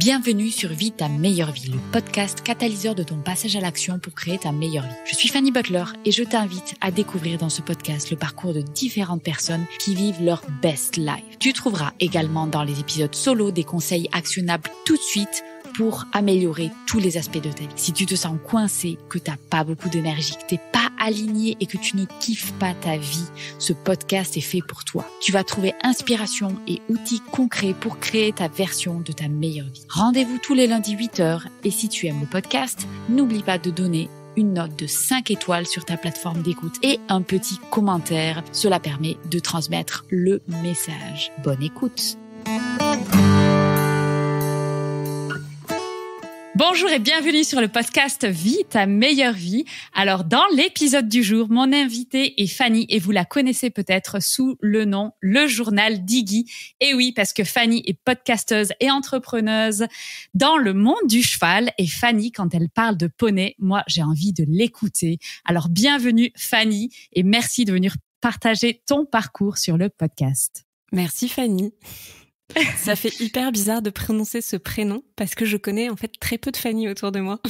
Bienvenue sur Vie ta meilleure vie, le podcast catalyseur de ton passage à l'action pour créer ta meilleure vie. Je suis Fanny Butler et je t'invite à découvrir dans ce podcast le parcours de différentes personnes qui vivent leur best life. Tu trouveras également dans les épisodes solo des conseils actionnables tout de suite pour améliorer tous les aspects de ta vie. Si tu te sens coincé, que t'as pas beaucoup d'énergie, que t'es pas aligné et que tu ne kiffes pas ta vie, ce podcast est fait pour toi. Tu vas trouver inspiration et outils concrets pour créer ta version de ta meilleure vie. Rendez-vous tous les lundis 8h et si tu aimes le podcast, n'oublie pas de donner une note de 5 étoiles sur ta plateforme d'écoute et un petit commentaire. Cela permet de transmettre le message. Bonne écoute. Bonjour et bienvenue sur le podcast Vie ta meilleure vie. Alors dans l'épisode du jour, mon invitée est Fanny et vous la connaissez peut-être sous le nom Le Journal d'Iggy. Et oui, parce que Fanny est podcasteuse et entrepreneuse dans le monde du cheval. Et Fanny, quand elle parle de poney, moi j'ai envie de l'écouter. Alors bienvenue Fanny et merci de venir partager ton parcours sur le podcast. Merci Fanny. Ça fait hyper bizarre de prononcer ce prénom parce que je connais en fait très peu de Fanny autour de moi.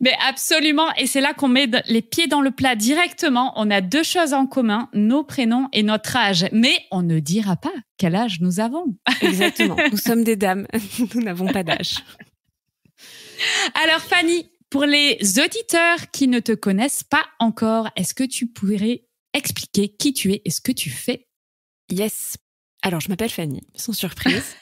Mais absolument, et c'est là qu'on met les pieds dans le plat directement. On a deux choses en commun, nos prénoms et notre âge. Mais on ne dira pas quel âge nous avons. Exactement, nous sommes des dames, nous n'avons pas d'âge. Alors Fanny, pour les auditeurs qui ne te connaissent pas encore, est-ce que tu pourrais expliquer qui tu es et ce que tu fais ? Yes. Alors, je m'appelle Fanny, sans surprise.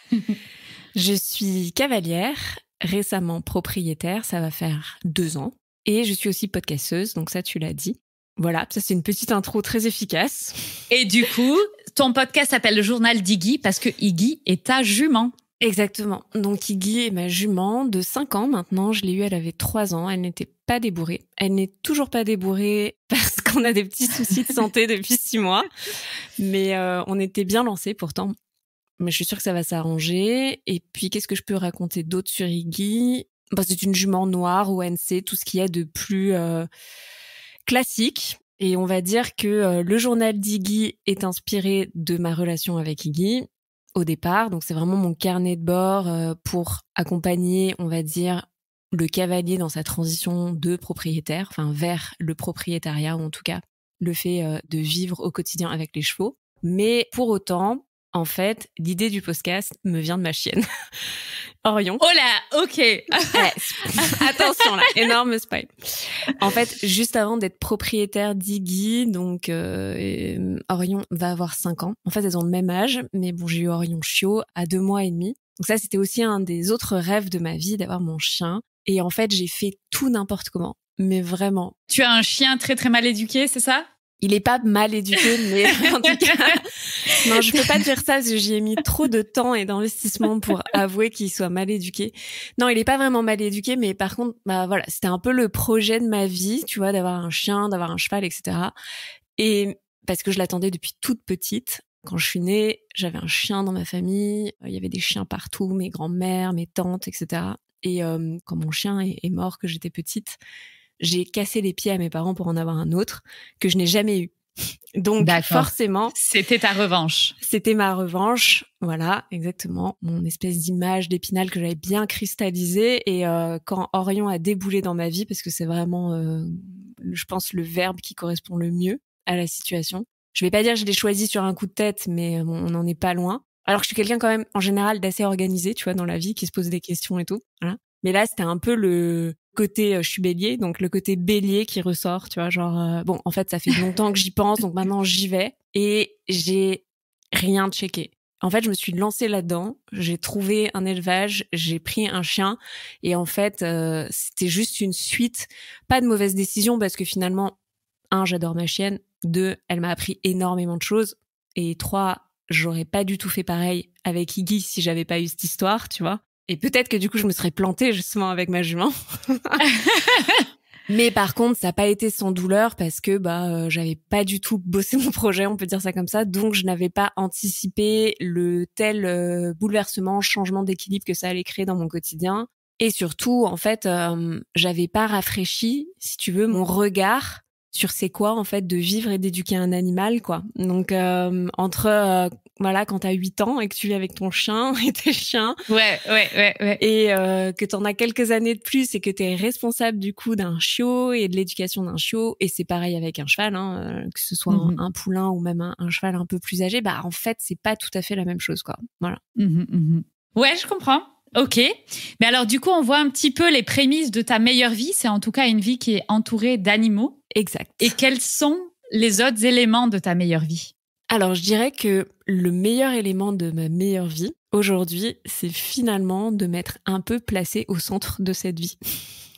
Je suis cavalière, récemment propriétaire, ça va faire 2 ans. Et je suis aussi podcasteuse, donc ça, tu l'as dit. Voilà, ça c'est une petite intro très efficace. Et du coup, ton podcast s'appelle Le Journal d'Iggy parce que Iggy est ta jument. Exactement. Donc Iggy est ma jument de 5 ans maintenant. Je l'ai eue, elle avait 3 ans. Elle n'était pas débourrée. Elle n'est toujours pas débourrée parce qu'on a des petits soucis de santé depuis 6 mois. Mais on était bien lancés pourtant. Mais je suis sûre que ça va s'arranger. Et puis, qu'est-ce que je peux raconter d'autre sur Iggy ? C'est une jument noire, ONC, tout ce qu'il y a de plus classique. Et on va dire que le journal d'Iggy est inspiré de ma relation avec Iggy au départ. Donc, c'est vraiment mon carnet de bord pour accompagner, on va dire, le cavalier dans sa transition de propriétaire, enfin vers le propriétariat, ou en tout cas le fait de vivre au quotidien avec les chevaux. Mais pour autant, en fait, l'idée du podcast me vient de ma chienne, Orion. Oh là, ok. Attention là, énorme spoil. En fait, juste avant d'être propriétaire d'Iggy, donc Orion va avoir 5 ans. En fait, elles ont le même âge, mais bon, j'ai eu Orion chiot à 2 mois et demi. Donc ça, c'était aussi un des autres rêves de ma vie, d'avoir mon chien. Et en fait, j'ai fait tout n'importe comment. Mais vraiment. Tu as un chien très très mal éduqué, c'est ça ? Il est pas mal éduqué, mais en tout cas, non, je peux pas dire ça parce que j'y ai mis trop de temps et d'investissement pour avouer qu'il soit mal éduqué. Non, il est pas vraiment mal éduqué, mais par contre, voilà, c'était un peu le projet de ma vie, tu vois, d'avoir un chien, d'avoir un cheval, etc. Et parce que je l'attendais depuis toute petite. Quand je suis née, j'avais un chien dans ma famille. Il y avait des chiens partout, mes grands-mères, mes tantes, etc. Et quand mon chien est mort, que j'étais petite, j'ai cassé les pieds à mes parents pour en avoir un autre que je n'ai jamais eu. Donc, forcément... C'était ta revanche. C'était ma revanche. Voilà, exactement. Mon espèce d'image d'Épinal que j'avais bien cristallisée. Et quand Orion a déboulé dans ma vie, parce que c'est vraiment, je pense, le verbe qui correspond le mieux à la situation. Je vais pas dire que je l'ai choisi sur un coup de tête, mais on n'en est pas loin. Alors que je suis quelqu'un quand même, en général, d'assez organisé, tu vois, dans la vie, qui se pose des questions et tout. Voilà. Mais là, c'était un peu le côté, je suis bélier, donc le côté bélier qui ressort, tu vois, genre, bon, en fait, ça fait longtemps que j'y pense, donc maintenant, j'y vais. Et j'ai rien checké. En fait, je me suis lancée là-dedans, j'ai trouvé un élevage, j'ai pris un chien, et en fait, c'était juste une suite, pas de mauvaise décision, parce que finalement, 1, j'adore ma chienne, 2, elle m'a appris énormément de choses, et 3, j'aurais pas du tout fait pareil avec Iggy si j'avais pas eu cette histoire, tu vois. Et peut-être que du coup, je me serais plantée justement avec ma jument. Mais par contre, ça n'a pas été sans douleur parce que j'avais pas du tout bossé mon projet, on peut dire ça comme ça. Donc, je n'avais pas anticipé le tel bouleversement, changement d'équilibre que ça allait créer dans mon quotidien. Et surtout, en fait, j'avais pas rafraîchi, si tu veux, mon regard sur c'est quoi en fait de vivre et d'éduquer un animal, quoi. Donc entre voilà, quand t'as 8 ans et que tu vis avec ton chien et tes chiens. Ouais. Et que t'en as quelques années de plus et que t'es responsable du coup d'un chiot et de l'éducation d'un chiot. Et c'est pareil avec un cheval, que ce soit un poulain ou même un cheval un peu plus âgé. Bah en fait, c'est pas tout à fait la même chose, quoi. Voilà. Ouais, je comprends. Ok. Mais alors du coup, on voit un petit peu les prémices de ta meilleure vie. C'est en tout cas une vie qui est entourée d'animaux. Exact. Et quels sont les autres éléments de ta meilleure vie? Alors, je dirais que le meilleur élément de ma meilleure vie, aujourd'hui, c'est finalement de m'être un peu placée au centre de cette vie.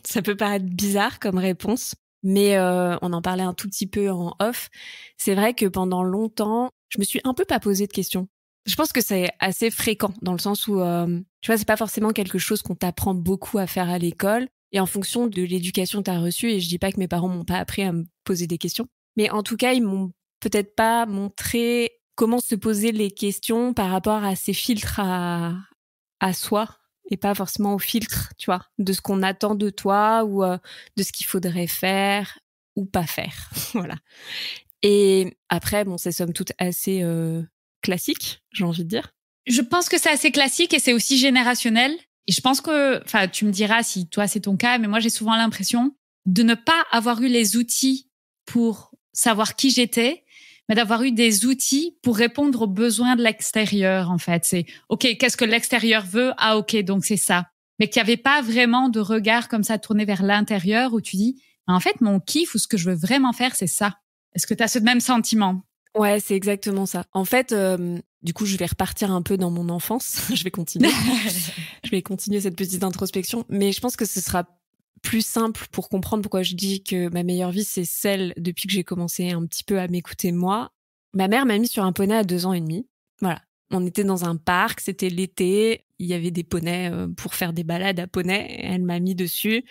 Ça peut paraître bizarre comme réponse, mais on en parlait un tout petit peu en off. C'est vrai que pendant longtemps, je me suis un peu pas posé de questions. Je pense que c'est assez fréquent dans le sens où, tu vois, c'est pas forcément quelque chose qu'on t'apprend beaucoup à faire à l'école. Et en fonction de l'éducation que t'as reçue, et je dis pas que mes parents m'ont pas appris à me poser des questions, mais en tout cas, ils m'ont peut-être pas montré comment se poser les questions par rapport à ces filtres à soi et pas forcément au filtre, tu vois, de ce qu'on attend de toi ou de ce qu'il faudrait faire ou pas faire. Voilà. Et après, bon, c'est somme toute assez classique, j'ai envie de dire. Je pense que c'est assez classique et c'est aussi générationnel. Et je pense que, enfin, tu me diras si toi c'est ton cas, mais moi j'ai souvent l'impression de ne pas avoir eu les outils pour savoir qui j'étais, mais d'avoir eu des outils pour répondre aux besoins de l'extérieur, en fait. C'est, OK, qu'est-ce que l'extérieur veut? Ah, OK, donc c'est ça. Mais qu'il n'y avait pas vraiment de regard comme ça tourné vers l'intérieur où tu dis, en fait, mon kiff ou ce que je veux vraiment faire, c'est ça. Est-ce que tu as ce même sentiment? Ouais, c'est exactement ça. En fait, du coup, je vais repartir un peu dans mon enfance. Je vais continuer. Je vais continuer cette petite introspection. Mais je pense que ce sera plus simple pour comprendre pourquoi je dis que ma meilleure vie, c'est celle depuis que j'ai commencé un petit peu à m'écouter moi. Ma mère m'a mis sur un poney à 2 ans et demi. Voilà. On était dans un parc, c'était l'été. Il y avait des poneys pour faire des balades à poney. Elle m'a mis dessus.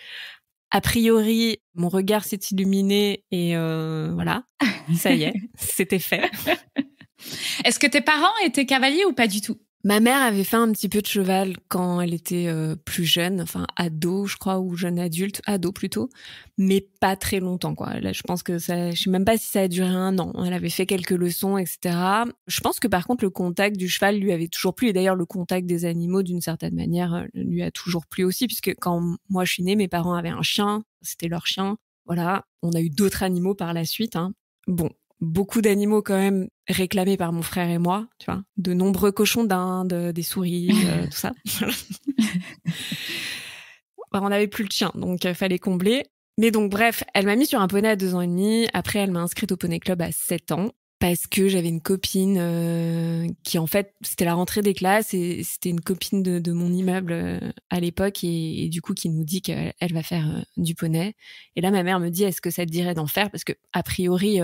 A priori, mon regard s'est illuminé et voilà, ça y est, c'était fait. Est-ce que tes parents étaient cavaliers ou pas du tout? Ma mère avait fait un petit peu de cheval quand elle était plus jeune, enfin ado, je crois, ou jeune adulte, ado plutôt, mais pas très longtemps, quoi. Là, je pense que ça, je sais même pas si ça a duré 1 an. Elle avait fait quelques leçons, etc. Je pense que par contre, le contact du cheval lui avait toujours plu, et d'ailleurs, le contact des animaux, d'une certaine manière, lui a toujours plu aussi, puisque quand moi je suis née, mes parents avaient un chien, c'était leur chien. Voilà, on a eu d'autres animaux par la suite, hein. Bon. Beaucoup d'animaux quand même réclamés par mon frère et moi, tu vois, de nombreux cochons d'Inde, des souris, tout ça. On n'avait plus de chien, donc fallait combler. Mais donc bref, elle m'a mis sur un poney à 2 ans et demi. Après, elle m'a inscrite au poney club à 7 ans parce que j'avais une copine qui en fait, c'était la rentrée des classes et c'était une copine de mon immeuble à l'époque et du coup qui nous dit qu'elle va faire du poney. Et là, ma mère me dit, est-ce que ça te dirait d'en faire? Parce que a priori,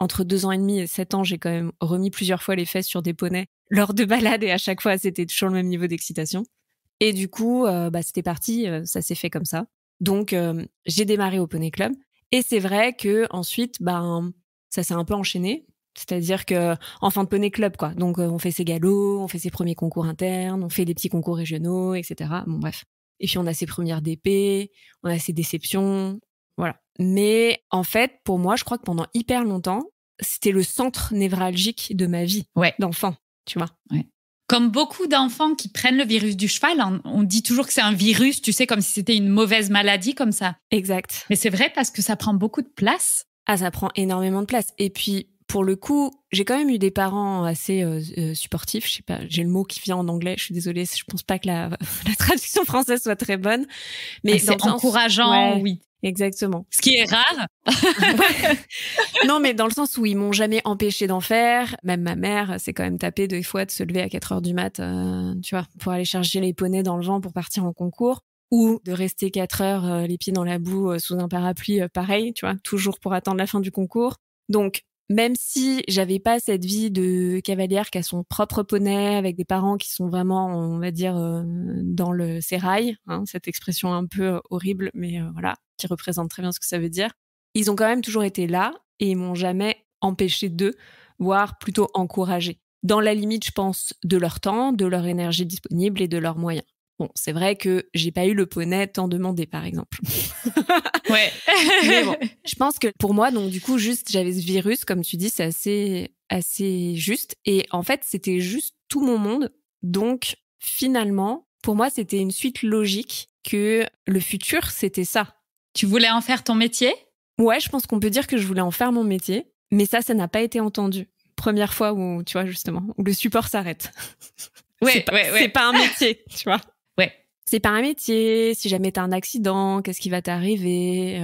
entre 2 ans et demi et 7 ans, j'ai quand même remis plusieurs fois les fesses sur des poneys lors de balades et à chaque fois, c'était toujours le même niveau d'excitation. Et du coup, c'était parti, ça s'est fait comme ça. Donc, j'ai démarré au Poney Club. Et c'est vrai que ensuite, ça s'est un peu enchaîné. C'est-à-dire que enfant de Poney Club, quoi. Donc, on fait ses galops, on fait ses premiers concours internes, on fait des petits concours régionaux, etc. Bon, bref. Et puis, on a ses premières DP, on a ses déceptions. Voilà. Mais en fait, pour moi, je crois que pendant hyper longtemps, c'était le centre névralgique de ma vie d'enfant, tu vois. Ouais. Comme beaucoup d'enfants qui prennent le virus du cheval, on dit toujours que c'est un virus, tu sais, comme si c'était une mauvaise maladie comme ça. Exact. Mais c'est vrai parce que ça prend beaucoup de place. Ah, ça prend énormément de place. Et puis, pour le coup, j'ai quand même eu des parents assez supportifs. Je sais pas, j'ai le mot qui vient en anglais. Je suis désolée, je pense pas que la traduction française soit très bonne. Mais c'est encourageant, oui. Exactement. Ce qui est rare. Non, mais dans le sens où ils m'ont jamais empêché d'en faire. Même ma mère s'est quand même tapée 2 fois de se lever à 4h du mat, tu vois, pour aller chercher les poneys dans le vent pour partir en concours. Ou de rester 4 heures les pieds dans la boue sous un parapluie, pareil, tu vois, toujours pour attendre la fin du concours. Donc, même si j'avais pas cette vie de cavalière qui a son propre poney avec des parents qui sont vraiment, on va dire, dans le sérail, hein, cette expression un peu horrible, mais voilà, qui représente très bien ce que ça veut dire. Ils ont quand même toujours été là et ils m'ont jamais empêché d'eux, voire plutôt encouragé. Dans la limite, je pense, de leur temps, de leur énergie disponible et de leurs moyens. Bon, c'est vrai que j'ai pas eu le poney tant demandé, par exemple. Ouais. Mais bon, je pense que pour moi, donc du coup, juste j'avais ce virus, comme tu dis, c'est assez juste. Et en fait, c'était juste tout mon monde. Donc finalement, pour moi, c'était une suite logique que le futur, c'était ça. Tu voulais en faire ton métier? Ouais, je pense qu'on peut dire que je voulais en faire mon métier, mais ça n'a pas été entendu. Première fois où, tu vois, justement, où le support s'arrête. Ouais, c'est pas un métier, tu vois. Ouais. C'est pas un métier. Si jamais t'as un accident, qu'est-ce qui va t'arriver?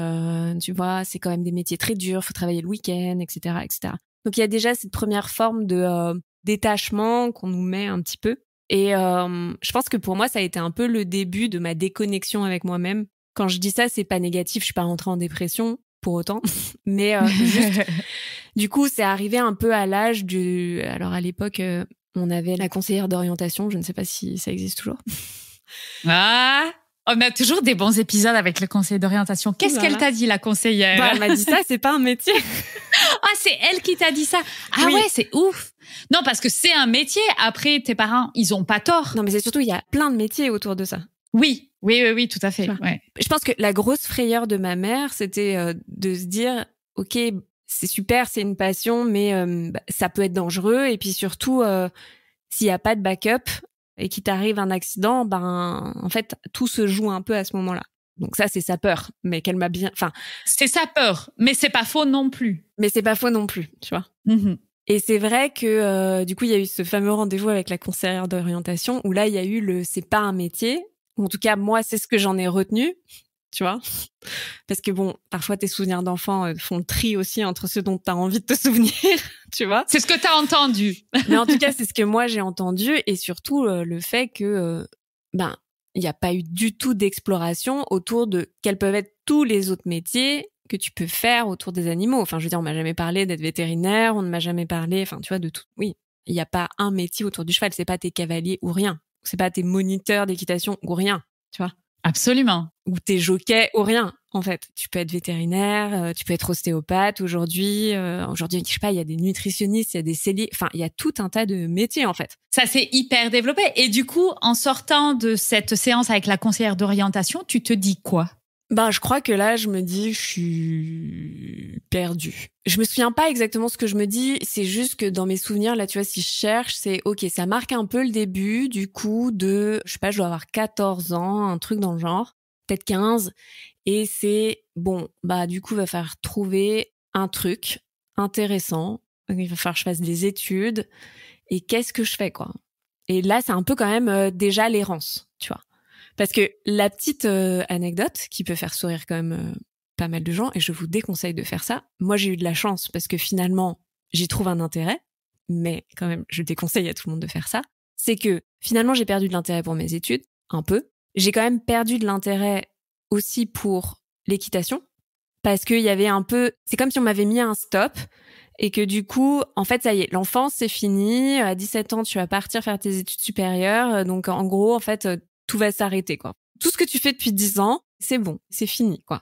Tu vois, c'est quand même des métiers très durs. Faut travailler le week-end, etc., etc. Donc il y a déjà cette première forme de détachement qu'on nous met un petit peu. Et je pense que pour moi, ça a été un peu le début de ma déconnexion avec moi-même. Quand je dis ça, c'est pas négatif. Je suis pas rentrée en dépression pour autant, mais juste. Du coup, c'est arrivé un peu à l'âge du. Alors à l'époque, on avait la conseillère d'orientation. Je ne sais pas si ça existe toujours. Ah, on a toujours des bons épisodes avec le conseil d'orientation. Qu'est-ce qu'elle t'a dit, la conseillère? Bah, elle m'a dit ça, c'est pas un métier. Ah, c'est elle qui t'a dit ça. Ah oui. Ouais, c'est ouf. Non, parce que c'est un métier. Après, tes parents, ils ont pas tort. Non, mais c'est surtout, il y a plein de métiers autour de ça. Oui, tout à fait. Ouais. Je pense que la grosse frayeur de ma mère, c'était de se dire, ok, c'est super, c'est une passion, mais ça peut être dangereux. Et puis surtout, s'il y a pas de backup et qu'il t'arrive un accident, ben en fait, tout se joue un peu à ce moment-là. Donc ça, c'est sa peur, mais qu'elle m'a bien. Enfin, c'est sa peur, mais c'est pas faux non plus. Mais c'est pas faux non plus, tu vois. Mm-hmm. Et c'est vrai que du coup, il y a eu ce fameux rendez-vous avec la conseillère d'orientation où là, il y a eu le c'est pas un métier. En tout cas, moi, c'est ce que j'en ai retenu, tu vois. Parce que bon, parfois tes souvenirs d'enfant font le tri aussi entre ceux dont tu as envie de te souvenir, tu vois. C'est ce que tu as entendu. Mais en tout cas, c'est ce que moi j'ai entendu et surtout le fait que il n'y a pas eu du tout d'exploration autour de quels peuvent être tous les autres métiers que tu peux faire autour des animaux. Enfin, je veux dire, on m'a jamais parlé d'être vétérinaire, on ne m'a jamais parlé, enfin, tu vois, de tout. Oui, il n'y a pas un métier autour du cheval, c'est pas tes cavaliers ou rien. C'est pas tes moniteurs d'équitation ou rien, tu vois. Absolument. Ou tes jockeys ou rien, en fait. Tu peux être vétérinaire, tu peux être ostéopathe aujourd'hui. Aujourd'hui, je sais pas, il y a des nutritionnistes, il y a des celliers. Enfin, il y a tout un tas de métiers, en fait. Ça s'est hyper développé. Et du coup, en sortant de cette séance avec la conseillère d'orientation, tu te dis quoi? Ben, je crois que là, je me dis, je suis perdue. Je me souviens pas exactement ce que je me dis. C'est juste que dans mes souvenirs, là, tu vois, si je cherche, c'est ok, ça marque un peu le début, du coup, de, je sais pas, je dois avoir 14 ans, un truc dans le genre, peut-être 15. Et c'est, bon, bah, du coup, il va falloir trouver un truc intéressant. Il va falloir que je fasse des études. Et qu'est-ce que je fais, quoi? Et là, c'est un peu quand même déjà l'errance, tu vois. Parce que la petite anecdote qui peut faire sourire quand même pas mal de gens, et je vous déconseille de faire ça. Moi, j'ai eu de la chance parce que finalement, j'y trouve un intérêt, mais quand même, je déconseille à tout le monde de faire ça. C'est que finalement, j'ai perdu de l'intérêt pour mes études, un peu. J'ai quand même perdu de l'intérêt aussi pour l'équitation, parce qu'il y avait un peu... C'est comme si on m'avait mis un stop, et que du coup, en fait, ça y est, l'enfance, c'est fini. À 17 ans, tu vas partir faire tes études supérieures. Donc, en gros, en fait... tout va s'arrêter, quoi. Tout ce que tu fais depuis 10 ans, c'est bon, c'est fini, quoi.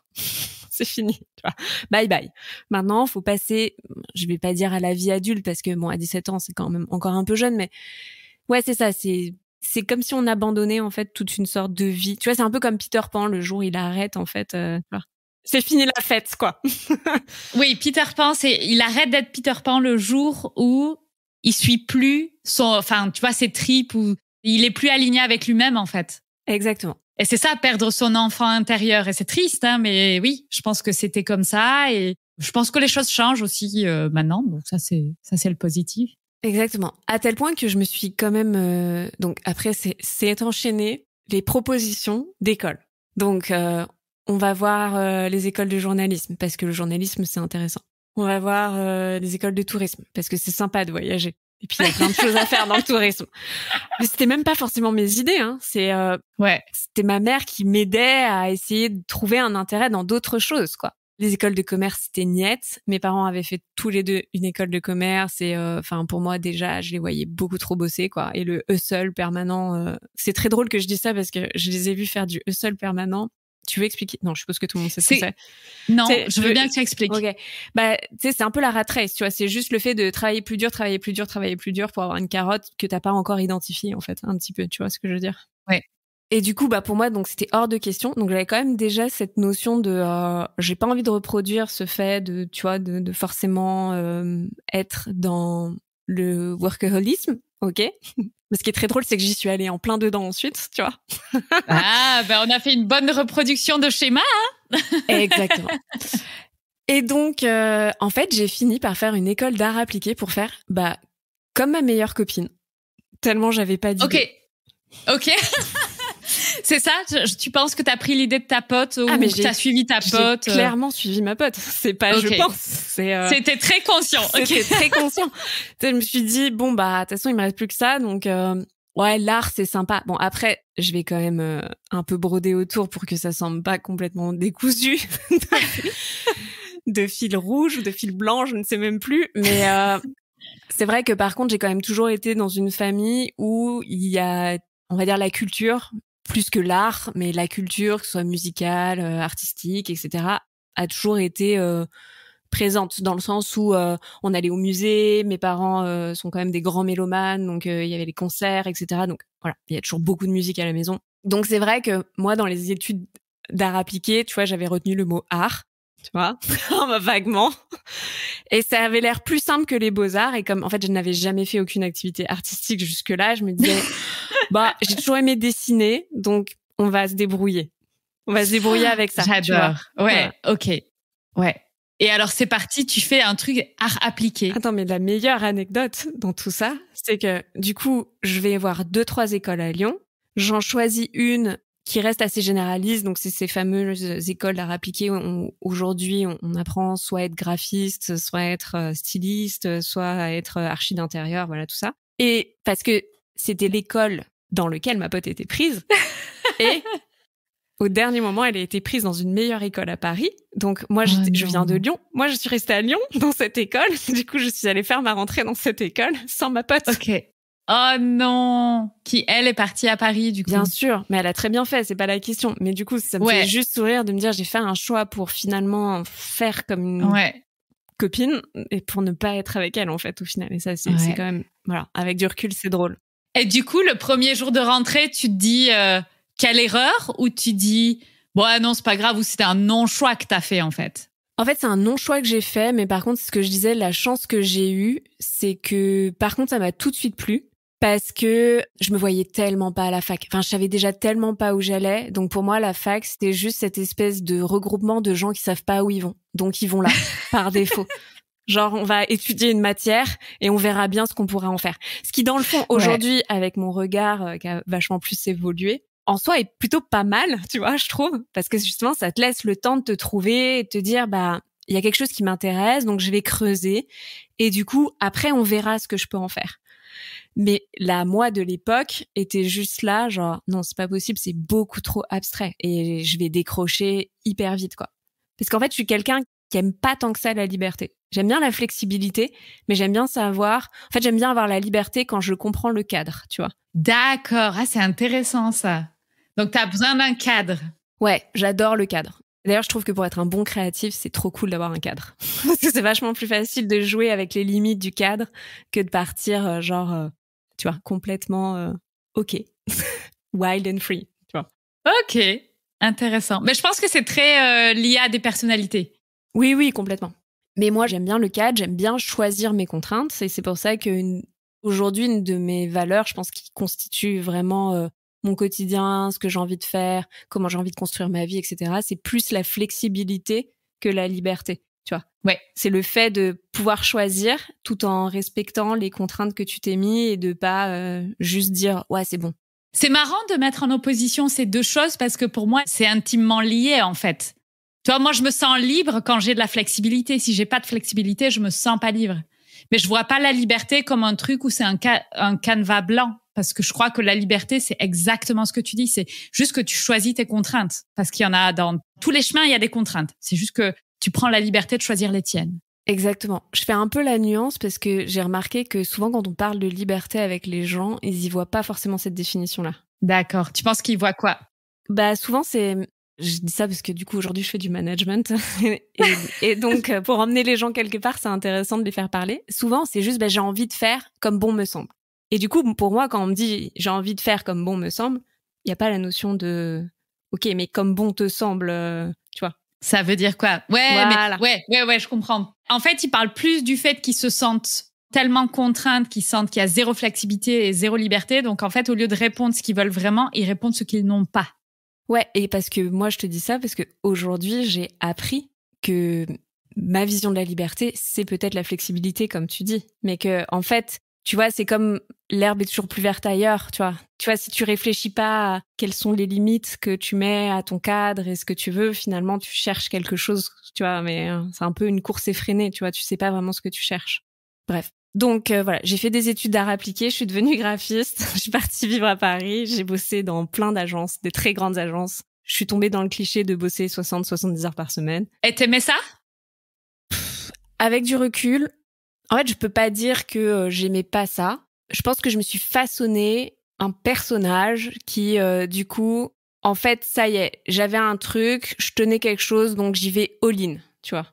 C'est fini, tu vois. Bye bye. Maintenant, faut passer, je vais pas dire à la vie adulte parce que bon, à 17 ans, c'est quand même encore un peu jeune, mais ouais, c'est ça, c'est comme si on abandonnait en fait toute une sorte de vie. Tu vois, c'est un peu comme Peter Pan, le jour où il arrête en fait, c'est fini la fête, quoi. Oui, Peter Pan, il arrête d'être Peter Pan le jour où il suit plus tu vois, ses tripes, où il est plus aligné avec lui-même, en fait. Exactement. Et c'est ça, perdre son enfant intérieur. Et c'est triste, hein, mais oui, je pense que c'était comme ça. Et je pense que les choses changent aussi maintenant. Donc ça, c'est le positif. Exactement. À tel point que je me suis quand même... donc après, c'est enchaîné les propositions d'école. Donc, on va voir les écoles de journalisme, parce que le journalisme, c'est intéressant. On va voir les écoles de tourisme, parce que c'est sympa de voyager. Et puis, il y a plein de choses à faire dans le tourisme. Mais c'était même pas forcément mes idées, hein. C'était ma mère qui m'aidait à essayer de trouver un intérêt dans d'autres choses, quoi. Les écoles de commerce, c'était niette. Mes parents avaient fait tous les deux une école de commerce et, pour moi, déjà, je les voyais beaucoup trop bosser, quoi. Et le hustle permanent, c'est très drôle que je dise ça parce que je les ai vus faire du hustle permanent. Tu veux expliquer? Non, je suppose que tout le monde sait ce que c'est. Non, je veux bien que tu expliques. Ok. Bah, tu sais, c'est un peu la rat race, tu vois. C'est juste le fait de travailler plus dur pour avoir une carotte que t'as pas encore identifiée, en fait, un petit peu. Tu vois ce que je veux dire? Ouais. Et du coup, pour moi, donc c'était hors de question. Donc j'avais quand même déjà cette notion de, j'ai pas envie de reproduire ce fait de, tu vois, de forcément être dans le workaholisme, ok. Mais ce qui est très drôle, c'est que j'y suis allée en plein dedans ensuite, tu vois. Ah, on a fait une bonne reproduction de schéma. Hein. Exactement. Et donc, en fait, j'ai fini par faire une école d'art appliqué pour faire, comme ma meilleure copine. Tellement j'avais pas d'idée. Ok. C'est ça? Tu penses que t'as pris l'idée de ta pote ou que t'as suivi ta pote? J'ai clairement suivi ma pote. C'est pas, je pense. C'était très conscient. C'était très conscient. Je me suis dit, de toute façon, il me reste plus que ça. Donc, ouais, l'art, c'est sympa. Bon, après, je vais quand même un peu broder autour pour que ça semble pas complètement décousu de fil rouge ou de fil blanc, je ne sais même plus. Mais c'est vrai que par contre, j'ai quand même toujours été dans une famille où il y a, on va dire, la culture, plus que l'art, mais la culture, que ce soit musicale, artistique, etc., a toujours été présente dans le sens où on allait au musée, mes parents sont quand même des grands mélomanes, donc il y avait les concerts, etc. Donc voilà, il y a toujours beaucoup de musique à la maison. Donc c'est vrai que moi, dans les études d'art appliqué, tu vois, j'avais retenu le mot art, tu vois, vaguement. Et ça avait l'air plus simple que les beaux-arts. Et comme, en fait, je n'avais jamais fait aucune activité artistique jusque-là, je me disais, j'ai toujours aimé dessiner, donc on va se débrouiller. On va se débrouiller avec ça. J'adore. Ouais, voilà. Ok. Ouais. Et alors, c'est parti, tu fais un truc art appliqué. Attends, mais la meilleure anecdote dans tout ça, c'est que, du coup, je vais voir 2-3 écoles à Lyon. J'en choisis une qui reste assez généraliste, donc c'est ces fameuses écoles d'art appliqué où aujourd'hui on apprend soit à être graphiste, soit à être styliste, soit à être archi d'intérieur, voilà tout ça. Et parce que c'était l'école dans laquelle ma pote était prise, et au dernier moment elle a été prise dans une meilleure école à Paris. Donc moi je viens de Lyon, moi je suis restée à Lyon dans cette école. Du coup je suis allée faire ma rentrée dans cette école sans ma pote. Ok. Oh non! Qui, elle, est partie à Paris, du coup. Bien sûr, mais elle a très bien fait, c'est pas la question. Mais du coup, ça me fait juste sourire de me dire j'ai fait un choix pour finalement faire comme une copine et pour ne pas être avec elle, en fait, au final. Et ça, c'est quand même, voilà, avec du recul, c'est drôle. Et du coup, le premier jour de rentrée, tu te dis quelle erreur, ou tu dis non, c'est pas grave, ou c'était un non-choix que t'as fait, en fait? En fait, c'est un non-choix que j'ai fait, mais par contre, ce que je disais, la chance que j'ai eue, c'est que, par contre, ça m'a tout de suite plu. Parce que je me voyais tellement pas à la fac. Enfin, je savais déjà tellement pas où j'allais. Donc pour moi, la fac, c'était juste cette espèce de regroupement de gens qui savent pas où ils vont. Donc ils vont là, par défaut. Genre, on va étudier une matière et on verra bien ce qu'on pourra en faire. Ce qui, dans le fond, aujourd'hui, avec mon regard qui a vachement plus évolué, en soi est plutôt pas mal, tu vois, je trouve. Parce que justement, ça te laisse le temps de te trouver et de te dire, il y a quelque chose qui m'intéresse, donc je vais creuser. Et du coup, après, on verra ce que je peux en faire. Mais la moi de l'époque était juste là, genre, non, c'est pas possible, c'est beaucoup trop abstrait. Et je vais décrocher hyper vite, quoi. Parce qu'en fait, je suis quelqu'un qui aime pas tant que ça la liberté. J'aime bien la flexibilité, mais j'aime bien savoir... En fait, j'aime bien avoir la liberté quand je comprends le cadre, tu vois. D'accord. Ah, c'est intéressant, ça. Donc, t'as besoin d'un cadre. Ouais, j'adore le cadre. D'ailleurs, je trouve que pour être un bon créatif, c'est trop cool d'avoir un cadre. Parce que c'est vachement plus facile de jouer avec les limites du cadre que de partir, tu vois, complètement OK. Wild and free, tu vois. OK. Intéressant. Mais je pense que c'est très lié à des personnalités. Oui, complètement. Mais moi, j'aime bien le cadre, j'aime bien choisir mes contraintes. Et c'est pour ça qu'aujourd'hui, une de mes valeurs, je pense, qui constitue vraiment... mon quotidien, ce que j'ai envie de faire, comment j'ai envie de construire ma vie, etc. C'est plus la flexibilité que la liberté, tu vois. Ouais. C'est le fait de pouvoir choisir tout en respectant les contraintes que tu t'es mis et de pas juste dire ouais, c'est bon. C'est marrant de mettre en opposition ces deux choses parce que pour moi, c'est intimement lié en fait. Tu vois, moi je me sens libre quand j'ai de la flexibilité. Si j'ai pas de flexibilité, je me sens pas libre. Mais je vois pas la liberté comme un truc où c'est un canevas blanc. Parce que je crois que la liberté, c'est exactement ce que tu dis. C'est juste que tu choisis tes contraintes. Parce qu'il y en a dans tous les chemins, il y a des contraintes. C'est juste que tu prends la liberté de choisir les tiennes. Exactement. Je fais un peu la nuance parce que j'ai remarqué que souvent quand on parle de liberté avec les gens, ils y voient pas forcément cette définition-là. D'accord. Tu penses qu'ils voient quoi? Souvent c'est... Je dis ça parce que du coup aujourd'hui je fais du management et donc pour emmener les gens quelque part, c'est intéressant de les faire parler. Souvent c'est juste j'ai envie de faire comme bon me semble. Et du coup, pour moi, quand on me dit « j'ai envie de faire comme bon me semble », Il n'y a pas la notion de ok, mais comme bon te semble, tu vois. Ça veut dire quoi? Ouais, voilà. mais ouais, je comprends. En fait, ils parlent plus du fait qu'ils se sentent tellement contraintes, qu'ils sentent qu'il y a zéro flexibilité et zéro liberté. Donc, en fait, au lieu de répondre ce qu'ils veulent vraiment, ils répondent ce qu'ils n'ont pas. Ouais, et parce que moi, je te dis ça parce que aujourd'hui, j'ai appris que ma vision de la liberté, c'est peut-être la flexibilité, comme tu dis. Mais que, en fait, tu vois, c'est comme l'herbe est toujours plus verte ailleurs, tu vois. Tu vois, si tu réfléchis pas à quelles sont les limites que tu mets à ton cadre et ce que tu veux, finalement, tu cherches quelque chose, tu vois, mais c'est un peu une course effrénée, tu vois, tu sais pas vraiment ce que tu cherches. Bref. Donc voilà, j'ai fait des études d'art appliqué, je suis devenue graphiste, je suis partie vivre à Paris, j'ai bossé dans plein d'agences, des très grandes agences. Je suis tombée dans le cliché de bosser 60-70 heures par semaine. Et t'aimais ça? Avec du recul, en fait, je peux pas dire que j'aimais pas ça. Je pense que je me suis façonné un personnage qui, du coup, en fait, ça y est, j'avais un truc, je tenais quelque chose, donc j'y vais all-in, tu vois.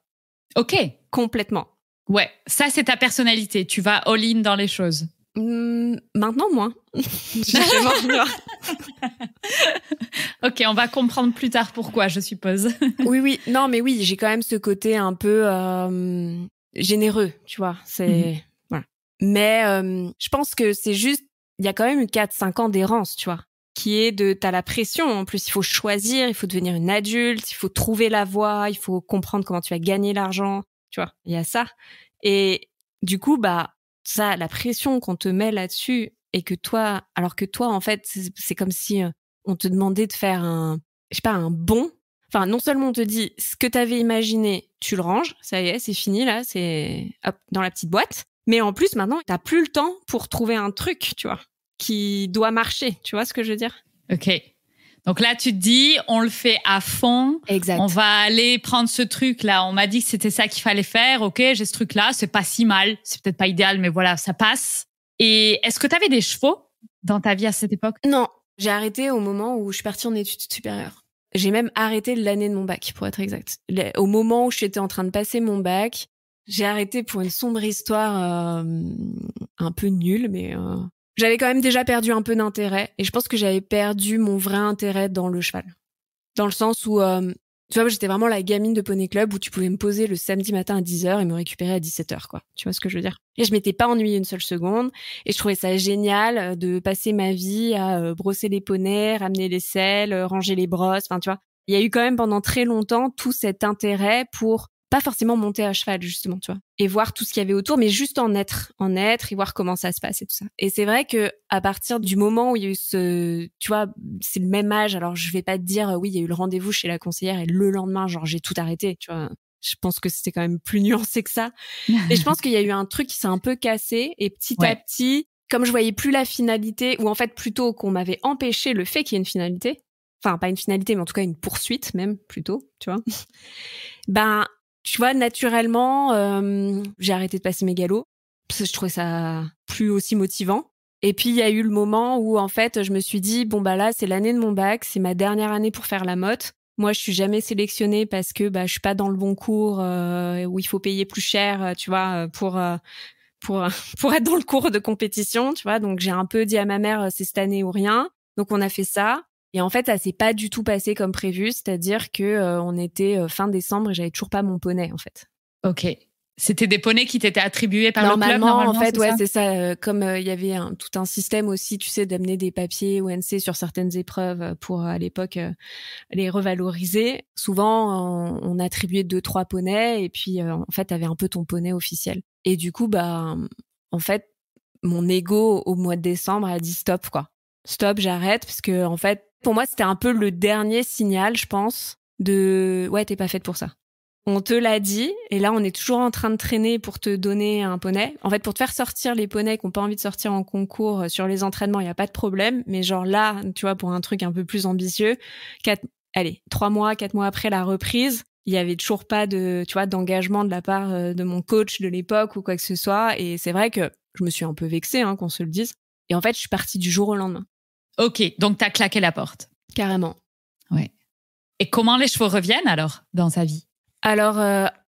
Ok. Complètement. Ouais, ça, c'est ta personnalité. Tu vas all-in dans les choses. Maintenant, moins. Ok, on va comprendre plus tard pourquoi, je suppose. Oui. Non, mais oui, j'ai quand même ce côté un peu généreux, tu vois. C'est voilà. Mais je pense que c'est juste, il y a quand même eu 4-5 ans d'errance, tu vois, qui est de, t'as la pression. En plus, il faut choisir, il faut devenir une adulte, il faut trouver la voie, il faut comprendre comment tu vas gagner l'argent, tu vois. Il y a ça. Et du coup, bah, ça, la pression qu'on te met là-dessus et que toi, alors que toi, en fait, c'est comme si on te demandait de faire un bond. Enfin, non seulement on te dit ce que t'avais imaginé, tu le ranges, ça y est, c'est fini là, c'est hop dans la petite boîte. Mais en plus, maintenant, t'as plus le temps pour trouver un truc, tu vois, qui doit marcher. Tu vois ce que je veux dire? Ok. Donc là, tu te dis, on le fait à fond. Exact. On va aller prendre ce truc-là. On m'a dit que c'était ça qu'il fallait faire. Ok, j'ai ce truc-là. C'est pas si mal. C'est peut-être pas idéal, mais voilà, ça passe. Et est-ce que tu avais des chevaux dans ta vie à cette époque? Non, j'ai arrêté au moment où je suis partie en études supérieures. J'ai même arrêté l'année de mon bac, pour être exact. Au moment où j'étais en train de passer mon bac, j'ai arrêté pour une sombre histoire un peu nulle, mais j'avais quand même déjà perdu un peu d'intérêt. Et je pense que j'avais perdu mon vrai intérêt dans le cheval. Dans le sens où, tu vois, j'étais vraiment la gamine de Poney Club où tu pouvais me poser le samedi matin à 10h et me récupérer à 17h, quoi. Tu vois ce que je veux dire? Et je m'étais pas ennuyée une seule seconde. Et je trouvais ça génial de passer ma vie à brosser les poneys, ramener les selles, ranger les brosses. Enfin, tu vois. Il y a eu quand même pendant très longtemps tout cet intérêt pour pas forcément monter à cheval, justement, tu vois. Et voir tout ce qu'il y avait autour, mais juste en être et voir comment ça se passe et tout ça. Et c'est vrai que à partir du moment où il y a eu tu vois, c'est le même âge, alors je vais pas te dire, oui, il y a eu le rendez-vous chez la conseillère et le lendemain, genre, j'ai tout arrêté, tu vois. Je pense que c'était quand même plus nuancé que ça. Et je pense qu'il y a eu un truc qui s'est un peu cassé et petit à petit, comme je voyais plus la finalité, ou en fait plutôt qu'on m'avait empêché le fait qu'il y ait une finalité, enfin pas une finalité, mais en tout cas une poursuite même plutôt, tu vois. Ben, tu vois, naturellement, j'ai arrêté de passer mes galops parce que je trouvais ça plus aussi motivant. Et puis il y a eu le moment où en fait, je me suis dit bon bah là, c'est l'année de mon bac, c'est ma dernière année pour faire la motte. Moi, je suis jamais sélectionnée parce que bah je suis pas dans le bon cours où il faut payer plus cher, tu vois, pour être dans le cours de compétition, tu vois. Donc j'ai un peu dit à ma mère c'est cette année ou rien. Donc on a fait ça. Et en fait, ça s'est pas du tout passé comme prévu, c'est-à-dire que on était fin décembre et j'avais toujours pas mon poney en fait. Ok. C'était des poneys qui t'étaient attribués par le club normalement, en fait, c'est ça? c'est ça. Comme il y avait tout un système aussi, tu sais, d'amener des papiers ONC sur certaines épreuves pour à l'époque les revaloriser. Souvent, on attribuait 2-3 poneys et puis en fait, t'avais un peu ton poney officiel. Et du coup, bah, en fait, mon ego au mois de décembre a dit stop quoi. Stop, j'arrête parce que en fait, pour moi, c'était un peu le dernier signal, je pense, de ouais, t'es pas faite pour ça. On te l'a dit, et là, on est toujours en train de traîner pour te donner un poney. En fait, pour te faire sortir les poneys qui n'ont pas envie de sortir en concours sur les entraînements, il n'y a pas de problème. Mais genre là, tu vois, pour un truc un peu plus ambitieux, 4 mois après la reprise, il y avait toujours pas de, tu vois, d'engagement de la part de mon coach de l'époque ou quoi que ce soit. Et c'est vrai que je me suis un peu vexée, qu'on se le dise. Et en fait, je suis partie du jour au lendemain. Ok, donc t'as claqué la porte. Carrément. Ouais. Et comment les chevaux reviennent alors dans sa vie? Alors,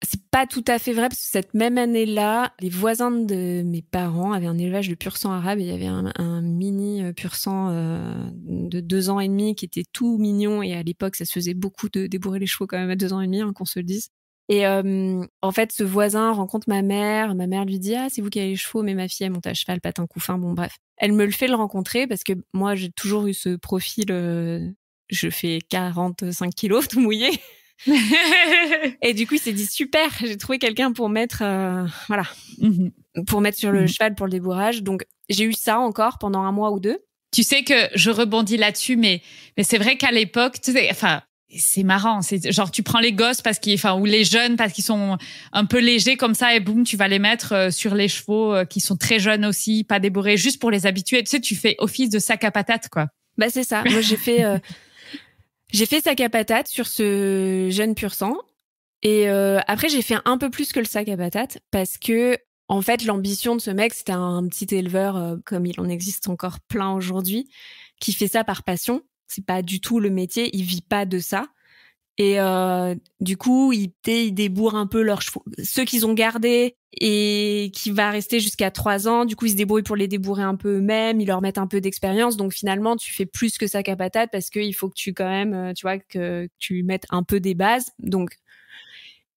c'est pas tout à fait vrai parce que cette même année-là, les voisins de mes parents avaient un élevage de pur-sang arabe et il y avait un mini pur-sang de 2 ans et demi qui était tout mignon et à l'époque, ça se faisait beaucoup de débourrer les chevaux quand même à 2 ans et demi, hein, qu'on se le dise. Et en fait, ce voisin rencontre ma mère lui dit « Ah, c'est vous qui avez les chevaux, mais ma fille, elle monte à cheval, patin couffin. » Bon, bref. Elle me le fait le rencontrer parce que moi, j'ai toujours eu ce profil, je fais 45 kilos, tout mouillé. Et du coup, il s'est dit super, j'ai trouvé quelqu'un pour mettre, voilà, pour mettre sur le cheval pour le débourrage. Donc, j'ai eu ça encore pendant 1 mois ou 2. Tu sais que je rebondis là-dessus, mais c'est vrai qu'à l'époque, tu sais, enfin, c'est marrant. C'est genre, tu prends les gosses ou les jeunes parce qu'ils sont un peu légers comme ça et boum, tu vas les mettre sur les chevaux qui sont très jeunes aussi, pas débourrés, juste pour les habituer. Tu sais, tu fais office de sac à patates, quoi. Bah, c'est ça. Moi, j'ai fait sac à patates sur ce jeune pur sang. Et après, j'ai fait un peu plus que le sac à patates parce que, en fait, l'ambition de ce mec, c'était un petit éleveur, comme il en existe encore plein aujourd'hui, qui fait ça par passion. C'est pas du tout le métier, il vit pas de ça. Et du coup, il débourre un peu leurs chevaux. Ceux qu'ils ont gardés et qui va rester jusqu'à 3 ans, du coup, ils se débrouillent pour les débourrer un peu eux-mêmes, ils leur mettent un peu d'expérience. Donc finalement, tu fais plus que sac à patates parce qu'il faut que tu quand même, tu vois, que tu mettes un peu des bases. Donc,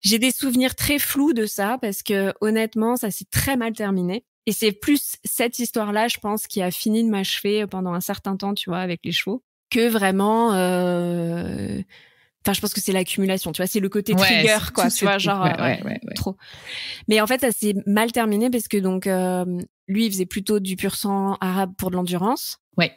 j'ai des souvenirs très flous de ça parce que honnêtement, ça s'est très mal terminé. Et c'est plus cette histoire-là, je pense, qui a fini de m'achever pendant un certain temps, tu vois, avec les chevaux, que vraiment... Enfin, je pense que c'est l'accumulation, tu vois, c'est le côté trigger, quoi, tu vois, genre trop. Mais en fait, ça s'est mal terminé parce que donc lui, il faisait plutôt du pur sang arabe pour de l'endurance. Ouais.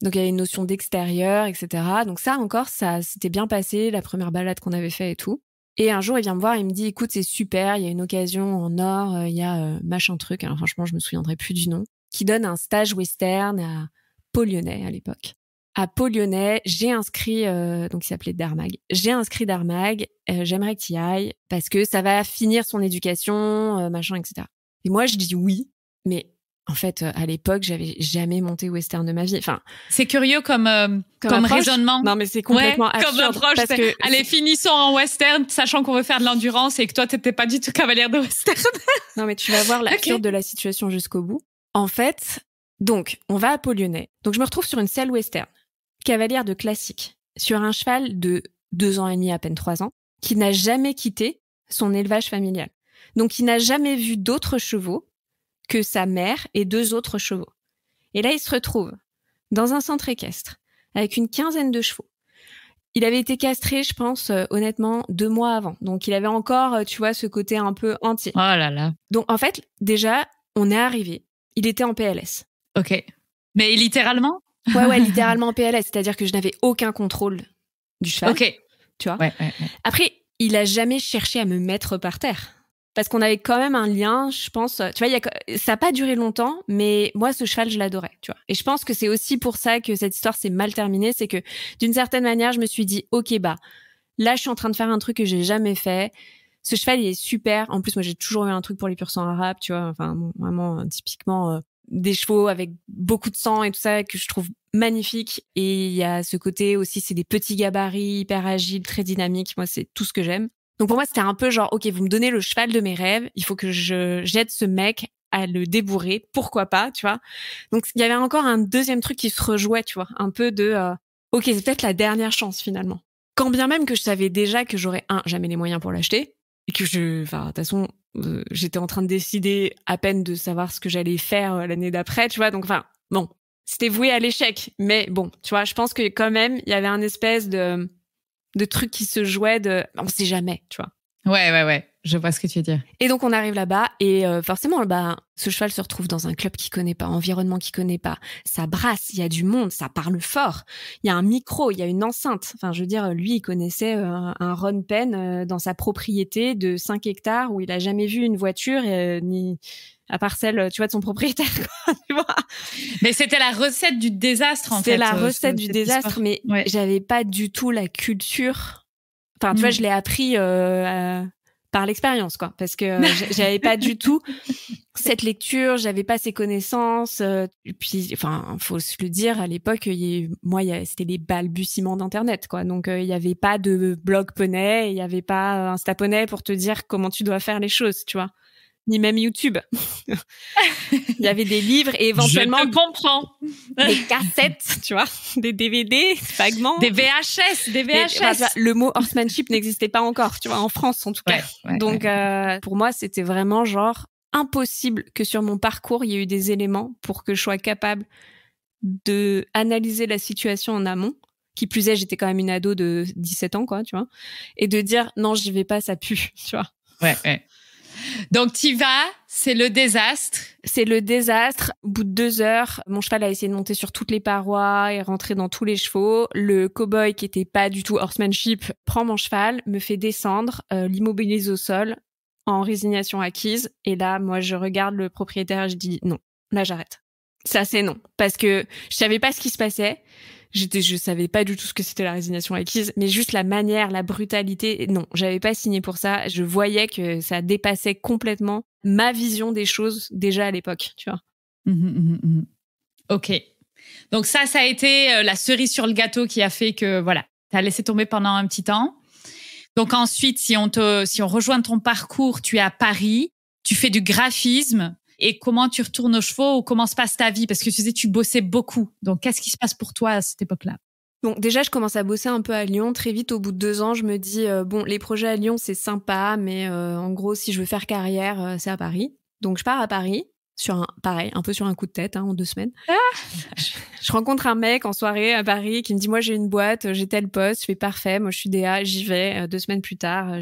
Donc il y avait une notion d'extérieur, etc. Donc ça encore, ça s'était bien passé, la première balade qu'on avait fait et tout. Et un jour, il vient me voir, il me dit, écoute, c'est super, il y a une occasion en or, il y a machin truc. Alors franchement, je me souviendrai plus du nom, qui donne un stage western à Pau-Lyonnais à l'époque. À Pau-Lyonnais, j'ai inscrit, donc il s'appelait Darmag. J'ai inscrit Darmag, j'aimerais que tu y ailles parce que ça va finir son éducation, machin, etc. Et moi, je dis oui, mais en fait, à l'époque, j'avais jamais monté western de ma vie. Enfin, c'est curieux comme raisonnement. Non, mais c'est complètement absurde. Comme approche, parce que allez, finissons en western, sachant qu'on veut faire de l'endurance et que toi, t'étais pas du tout cavalière de western. Non, mais tu vas voir l'absurde de la situation jusqu'au bout. En fait, donc, on va à Pau-Lyonnais. Donc, je me retrouve sur une selle western, cavalière de classique, sur un cheval de 2 ans et demi, à peine 3 ans, qui n'a jamais quitté son élevage familial. Donc, il n'a jamais vu d'autres chevaux que sa mère et 2 autres chevaux. Et là, il se retrouve dans un centre équestre avec une quinzaine de chevaux. Il avait été castré, je pense, honnêtement, 2 mois avant. Donc, il avait encore, tu vois, ce côté un peu entier. Oh là là. Donc, en fait, déjà, on est arrivé. Il était en PLS. Ok. Mais littéralement? Ouais, littéralement en PLS. C'est-à-dire que je n'avais aucun contrôle du cheval. Ok. Tu vois? Ouais. Après, il a jamais cherché à me mettre par terre. Parce qu'on avait quand même un lien, je pense. Tu vois, ça n'a pas duré longtemps, mais moi, ce cheval, je l'adorais, tu vois. Et je pense que c'est aussi pour ça que cette histoire s'est mal terminée. C'est que, d'une certaine manière, je me suis dit, ok, bah, là, je suis en train de faire un truc que j'ai jamais fait. Ce cheval, il est super. En plus, moi, j'ai toujours eu un truc pour les pur sang arabes, tu vois. Enfin, bon, vraiment, typiquement, des chevaux avec beaucoup de sang et tout ça, que je trouve magnifique. Et il y a ce côté aussi, c'est des petits gabarits, hyper agiles, très dynamiques. Moi, c'est tout ce que j'aime. Donc pour moi, c'était un peu genre, ok, vous me donnez le cheval de mes rêves, il faut que j'aide ce mec à le débourrer, pourquoi pas, tu vois. Donc il y avait encore un deuxième truc qui se rejouait, tu vois, un peu de, ok, c'est peut-être la dernière chance finalement. Quand bien même que je savais déjà que j'aurais jamais les moyens pour l'acheter, et que de toute façon, j'étais en train de décider à peine de savoir ce que j'allais faire l'année d'après, tu vois. Donc enfin, bon, c'était voué à l'échec, mais bon, tu vois, je pense que quand même, il y avait un espèce de trucs qui se jouaient on sait jamais, tu vois. Ouais. Je vois ce que tu veux dire. Et donc, on arrive là-bas et forcément, ce cheval se retrouve dans un club qu'il connaît pas, environnement qu'il connaît pas. Ça brasse, il y a du monde, ça parle fort. Il y a un micro, il y a une enceinte. Enfin, je veux dire, lui, il connaissait un Ron Penn dans sa propriété de 5 hectares où il a jamais vu une voiture ni à part celle, tu vois, de son propriétaire, quoi, tu vois. Mais c'était la recette du désastre, en fait. C'est la recette du désastre, histoire. Mais j'avais pas du tout la culture. Enfin, tu vois, je l'ai appris par l'expérience, quoi, parce que j'avais pas du tout cette lecture, j'avais pas ces connaissances. Et puis, enfin, faut se le dire, à l'époque, c'était les balbutiements d'Internet, quoi. Donc, il y avait pas de blog poney, il y avait pas Insta poney pour te dire comment tu dois faire les choses, tu vois. Ni même YouTube. Il y avait des livres et éventuellement je te comprends. Des cassettes, tu vois, des DVD, vaguement. Des VHS. Le mot horsemanship n'existait pas encore, tu vois, en France en tout cas. Donc pour moi, c'était vraiment genre impossible que sur mon parcours, il y ait eu des éléments pour que je sois capable de analyser la situation en amont. Qui plus est, j'étais quand même une ado de 17 ans, quoi, tu vois, et de dire non, j'y vais pas, ça pue, tu vois. Ouais. Donc, t'y vas, c'est le désastre. C'est le désastre. Au bout de 2 heures, mon cheval a essayé de monter sur toutes les parois et rentrer dans tous les chevaux. Le cow-boy, qui était pas du tout horsemanship, prend mon cheval, me fait descendre, l'immobilise au sol, en résignation acquise. Et là, moi, je regarde le propriétaire et je dis non. Là, j'arrête. Ça, c'est non. Parce que je savais pas ce qui se passait. Je savais pas du tout ce que c'était la résignation acquise, mais juste la manière, la brutalité, non, j'avais pas signé pour ça. Je voyais que ça dépassait complètement ma vision des choses déjà à l'époque, tu vois. Ok. Donc ça a été la cerise sur le gâteau qui a fait que, voilà, t'as laissé tomber pendant un petit temps. Donc ensuite, si on rejoint ton parcours, tu es à Paris, tu fais du graphisme. Et comment tu retournes aux chevaux ou comment se passe ta vie? Parce que tu disais, tu bossais beaucoup. Donc, qu'est-ce qui se passe pour toi à cette époque-là? Donc, déjà, je commence à bosser un peu à Lyon. Très vite, au bout de 2 ans, je me dis, bon, les projets à Lyon, c'est sympa, mais en gros, si je veux faire carrière, c'est à Paris. Donc, je pars à Paris, un peu sur un coup de tête, en 2 semaines. Je rencontre un mec en soirée à Paris qui me dit, moi, j'ai une boîte, j'ai tel poste, je fais parfait, moi, je suis DA, j'y vais. 2 semaines plus tard,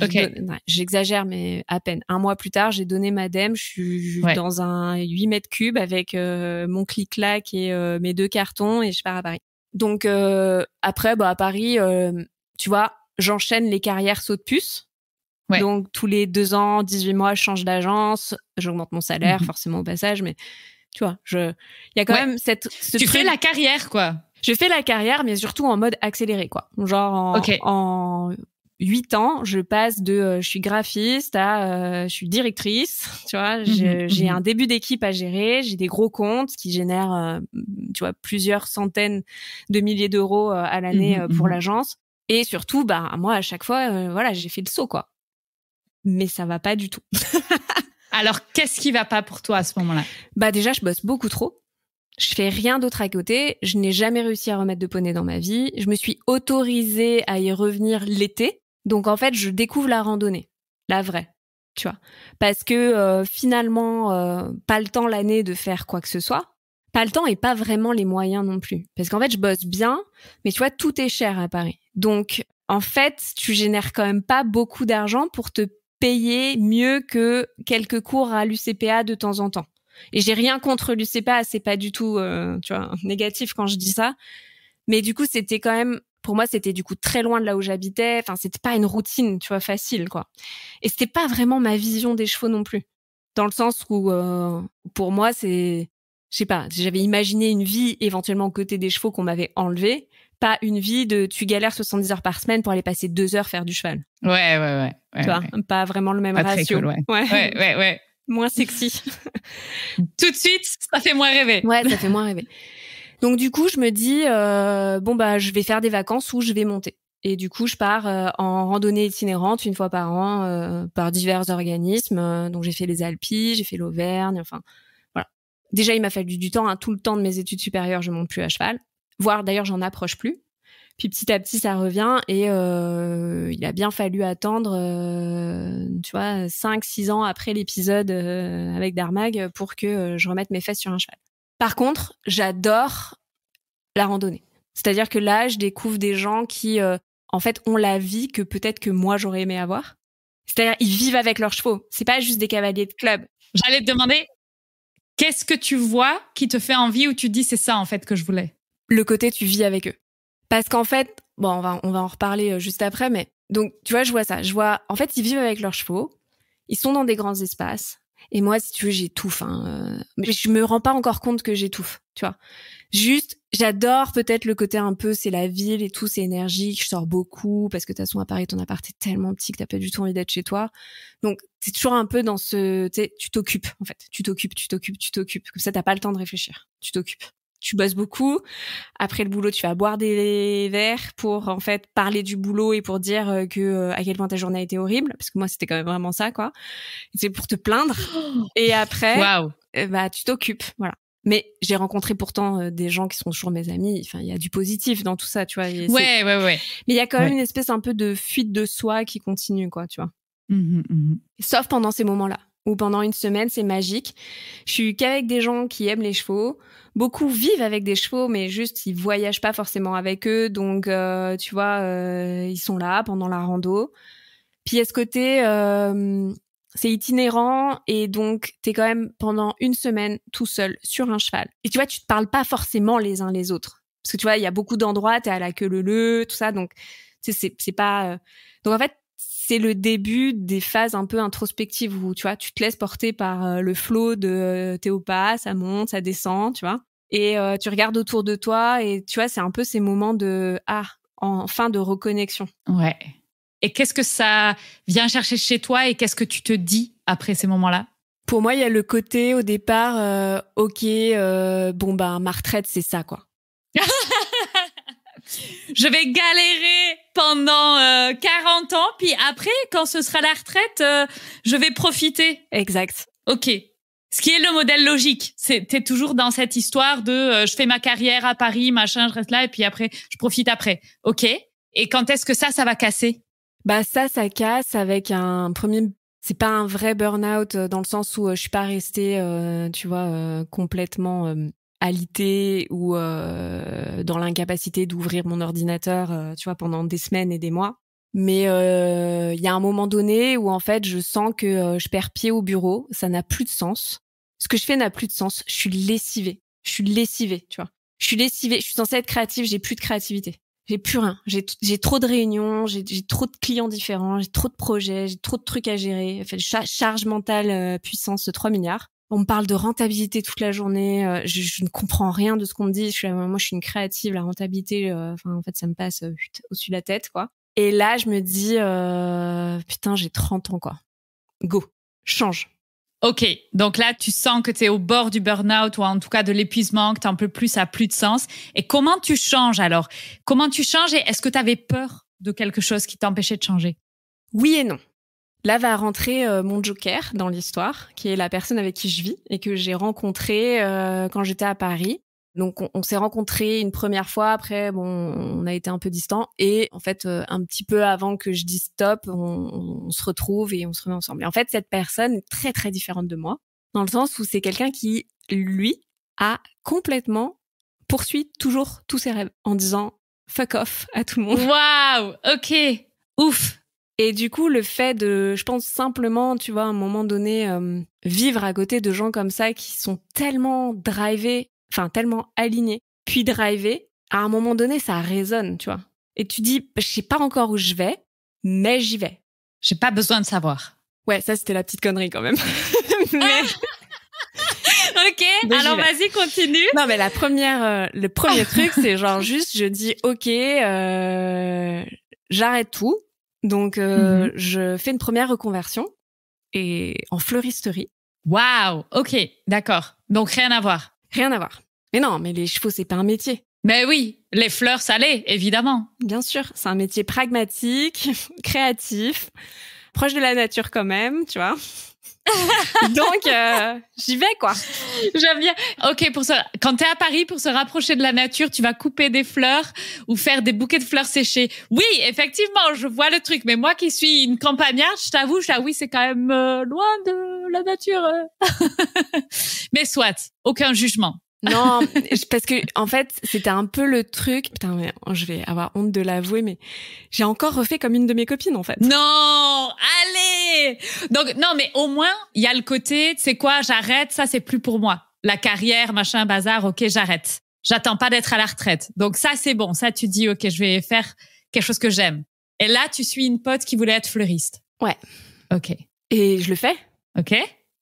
j'exagère, mais à peine. 1 mois plus tard, j'ai donné ma dème, je suis dans un 8 mètres cubes avec mon clic-clac et mes 2 cartons et je pars à Paris. Donc, après, à Paris, tu vois, j'enchaîne les carrières saut de puce. Ouais. Donc, tous les 2 ans, 18 mois, je change d'agence, j'augmente mon salaire, forcément au passage, mais tu vois, il y a quand même tu fais la carrière, quoi. Je fais la carrière, mais surtout en mode accéléré, quoi. Genre, en 8 ans, je passe de je suis graphiste à je suis directrice, tu vois, j'ai un début d'équipe à gérer, j'ai des gros comptes qui génèrent, tu vois, plusieurs centaines de milliers d'euros à l'année pour l'agence. Et surtout, moi, à chaque fois, voilà, j'ai fait le saut, quoi. Mais ça va pas du tout. Alors, qu'est-ce qui va pas pour toi à ce moment-là? Déjà, je bosse beaucoup trop. Je fais rien d'autre à côté. Je n'ai jamais réussi à remettre de poney dans ma vie. Je me suis autorisée à y revenir l'été. Donc, en fait, je découvre la randonnée. La vraie. Tu vois. Parce que, finalement, pas le temps l'année de faire quoi que ce soit. Pas le temps et pas vraiment les moyens non plus. Parce qu'en fait, je bosse bien. Mais tu vois, tout est cher à Paris. Donc, en fait, tu génères quand même pas beaucoup d'argent pour te payer mieux que quelques cours à l'UCPA de temps en temps. Et j'ai rien contre l'UCPA, c'est pas du tout, tu vois, négatif quand je dis ça. Mais du coup, c'était quand même, pour moi, c'était du coup très loin de là où j'habitais. Enfin, c'était pas une routine, tu vois, facile, quoi. Et c'était pas vraiment ma vision des chevaux non plus. Dans le sens où, pour moi, je sais pas, j'avais imaginé une vie éventuellement aux côtés des chevaux qu'on m'avait enlevés. Pas une vie de tu galères 70 heures par semaine pour aller passer 2 heures faire du cheval. Ouais. Tu vois, pas vraiment le même pas ratio. Très cool, ouais. Moins sexy. Tout de suite, ça fait moins rêver. Ouais, ça fait moins rêver. Donc du coup, je me dis je vais faire des vacances où je vais monter. Et du coup, je pars en randonnée itinérante 1 fois par an par divers organismes. Donc j'ai fait les Alpes, j'ai fait l'Auvergne, enfin voilà. Déjà, il m'a fallu du temps, tout le temps de mes études supérieures, je monte plus à cheval. Voire d'ailleurs, j'en approche plus. Puis petit à petit, ça revient et il a bien fallu attendre, tu vois, 5-6 ans après l'épisode avec Darmag pour que je remette mes fesses sur un cheval. Par contre, j'adore la randonnée. C'est-à-dire que là, je découvre des gens qui, en fait, ont la vie que peut-être que moi, j'aurais aimé avoir. C'est-à-dire, ils vivent avec leurs chevaux. C'est pas juste des cavaliers de club. J'allais te demander, qu'est-ce que tu vois qui te fait envie ou tu te dis c'est ça, en fait, que je voulais? Le côté tu vis avec eux. Parce qu'en fait, on va en reparler juste après, mais donc tu vois, je vois ça. En fait, ils vivent avec leurs chevaux, ils sont dans des grands espaces, Et moi, si tu veux, j'étouffe. Mais je me rends pas encore compte que j'étouffe, tu vois. Juste, j'adore peut-être le côté un peu, c'est la ville et tout, c'est énergique, je sors beaucoup parce que de toute façon, à Paris, ton appart est tellement petit que t'as pas du tout envie d'être chez toi. Donc, t'es toujours un peu dans tu sais, tu t'occupes, en fait. Tu t'occupes. Comme ça, t'as pas le temps de réfléchir. Tu t'occupes. Tu bosses beaucoup. Après le boulot, tu vas boire des verres pour, en fait, parler du boulot et pour dire que à quel point ta journée a été horrible. Parce que moi, c'était quand même vraiment ça, quoi. C'est pour te plaindre. Et après, tu t'occupes, voilà. Mais j'ai rencontré pourtant des gens qui sont toujours mes amis. Enfin, il y a du positif dans tout ça, tu vois. Ouais. Mais il y a quand même une espèce un peu de fuite de soi qui continue, quoi, tu vois. Sauf pendant ces moments-là, où pendant une semaine, c'est magique. Je suis qu'avec des gens qui aiment les chevaux. Beaucoup vivent avec des chevaux, mais juste, ils voyagent pas forcément avec eux. Donc, tu vois, ils sont là pendant la rando. Puis, il y a ce côté... c'est itinérant et donc t'es quand même pendant une semaine tout seul sur un cheval. Et tu vois, tu te parles pas forcément les uns les autres. Parce que tu vois, il y a beaucoup d'endroits, t'es à la queue leu, tout ça. Donc, c'est pas... Donc en fait, c'est le début des phases un peu introspectives où, tu vois, tu te laisses porter par le flot de tes pas, ça monte, ça descend, tu vois. Et tu regardes autour de toi et tu vois, c'est un peu ces moments de... enfin de reconnexion. Ouais. Et qu'est-ce que ça vient chercher chez toi et qu'est-ce que tu te dis après ces moments-là? Pour moi, il y a le côté au départ, ma retraite, c'est ça, quoi. Je vais galérer pendant 40 ans, puis après, quand ce sera la retraite, je vais profiter. Exact. Ok. Ce qui est le modèle logique. T'es toujours dans cette histoire de je fais ma carrière à Paris, machin, je reste là, et puis après, je profite après. Ok. Et quand est-ce que ça va casser? Ça casse avec un premier... C'est pas un vrai burn-out dans le sens où je suis pas restée, tu vois, complètement alitée ou dans l'incapacité d'ouvrir mon ordinateur, tu vois, pendant des semaines et des mois. Mais il y a un moment donné où en fait, je sens que je perds pied au bureau, ça n'a plus de sens. Ce que je fais n'a plus de sens. Je suis lessivée, tu vois. Je suis censée être créative, j'ai plus de créativité. J'ai plus rien. J'ai trop de réunions, j'ai trop de clients différents, j'ai trop de projets, j'ai trop de trucs à gérer. Enfin, charge mentale puissance 3 milliards. On me parle de rentabilité toute la journée. Je ne comprends rien de ce qu'on me dit. Moi, je suis une créative. La rentabilité, en fait, ça me passe au-dessus de la tête, quoi. Et là, je me dis, putain, j'ai 30 ans, quoi. Go, change. Ok, donc là, tu sens que tu es au bord du burn-out ou en tout cas de l'épuisement, que t'en peux plus, ça a plus de sens. Et comment tu changes alors? Comment tu changes et est-ce que tu avais peur de quelque chose qui t'empêchait de changer? Oui et non. Là va rentrer mon joker dans l'histoire, qui est la personne avec qui je vis et que j'ai rencontrée quand j'étais à Paris. Donc on s'est rencontrés une première fois, après on a été un peu distants et en fait un petit peu avant que je dise stop, on se retrouve et on se remet ensemble. Et en fait cette personne est très très différente de moi dans le sens où c'est quelqu'un qui lui a complètement poursuit toujours tous ses rêves en disant fuck off à tout le monde. Waouh, ok, ouf. Et du coup, le fait de, je pense simplement, tu vois, à un moment donné, vivre à côté de gens comme ça qui sont tellement drivés, enfin tellement alignés, puis drivés, à un moment donné, ça résonne, tu vois. Et tu dis, je sais pas encore où je vais, mais j'y vais. J'ai pas besoin de savoir. Ouais, ça c'était la petite connerie quand même. Mais... Ok, mais alors vas-y, continue. Non, mais le premier truc, c'est genre juste, je dis, ok, j'arrête tout. Donc, je fais une première reconversion et en fleuristerie. Waouh, ok, d'accord. Donc, rien à voir. Rien à voir. Mais non, mais les chevaux, c'est pas un métier. Mais oui, les fleurs, ça l'est, évidemment. Bien sûr, c'est un métier pragmatique, créatif, proche de la nature quand même, tu vois. Donc, j'y vais, quoi. J'aime bien. Ok, quand t'es à Paris, pour se rapprocher de la nature, tu vas couper des fleurs ou faire des bouquets de fleurs séchées. Oui, effectivement, je vois le truc. Mais moi qui suis une campagnarde, je t'avoue, oui, c'est quand même loin de la nature. Mais soit, aucun jugement. Non, parce que en fait, c'était un peu le truc. Putain, mais je vais avoir honte de l'avouer, mais j'ai encore refait comme une de mes copines, en fait. Non, allez. Donc non, mais au moins il y a le côté, tu sais quoi, j'arrête, ça c'est plus pour moi. La carrière, machin, bazar, ok, j'arrête. J'attends pas d'être à la retraite. Donc ça c'est bon, ça tu dis ok, je vais faire quelque chose que j'aime. Et là tu suis une pote qui voulait être fleuriste. Ouais. Ok. Et je le fais. Ok.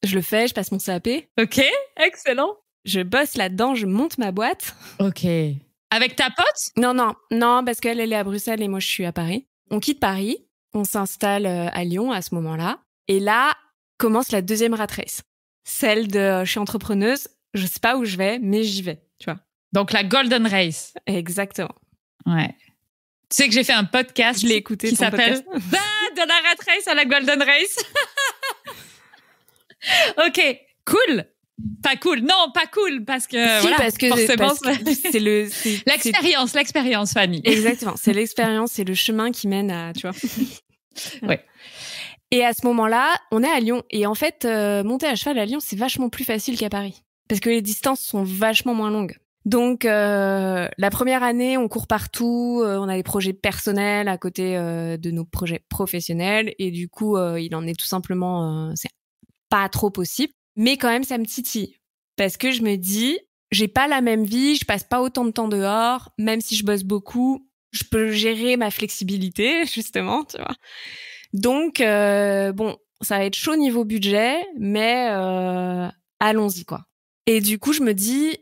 Je le fais, je passe mon CAP. Ok, excellent. Je bosse là-dedans, je monte ma boîte. Ok. Avec ta pote? Non, parce qu'elle est à Bruxelles et moi, je suis à Paris. On quitte Paris, on s'installe à Lyon à ce moment-là. Et là, commence la deuxième rat race. Celle de je suis entrepreneuse, je sais pas où je vais, mais j'y vais, tu vois. Donc la Golden Race. Exactement. Ouais. Tu sais que j'ai fait un podcast Je l'ai écouté, qui s'appelle de la rat race à la Golden Race. Ok, cool. Pas cool. Non, pas cool parce que si, voilà, parce que forcément c'est l'expérience Fanny. Exactement, c'est l'expérience, c'est le chemin qui mène à, tu vois. Ouais. Et à ce moment-là, on est à Lyon et en fait monter à cheval à Lyon, c'est vachement plus facile qu'à Paris parce que les distances sont vachement moins longues. Donc la première année, on court partout, on a des projets personnels à côté de nos projets professionnels et du coup, il en est tout simplement c'est pas trop possible. Mais quand même, ça me titille. Parce que je me dis, j'ai pas la même vie, je passe pas autant de temps dehors, même si je bosse beaucoup, je peux gérer ma flexibilité, justement, tu vois. Donc, bon, ça va être chaud niveau budget, mais allons-y, quoi. Et du coup, je me dis,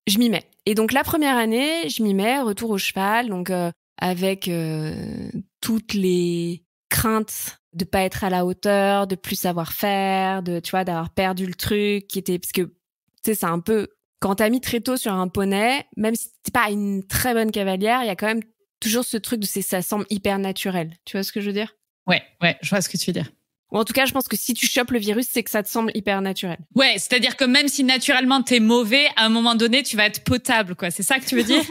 je m'y mets. Et donc, la première année, je m'y mets, retour au cheval, donc avec toutes les craintes de pas être à la hauteur, de plus savoir faire, de, tu vois, d'avoir perdu le truc qui était, parce que, tu sais, c'est un peu, quand t'as mis très tôt sur un poney, même si t'es pas une très bonne cavalière, il y a quand même toujours ce truc de ça semble hyper naturel. Tu vois ce que je veux dire? Ouais, je vois ce que tu veux dire. Ou en tout cas, je pense que si tu chopes le virus, c'est que ça te semble hyper naturel. Ouais, c'est-à-dire que même si naturellement t'es mauvais, à un moment donné, tu vas être potable, quoi. C'est ça que tu veux dire?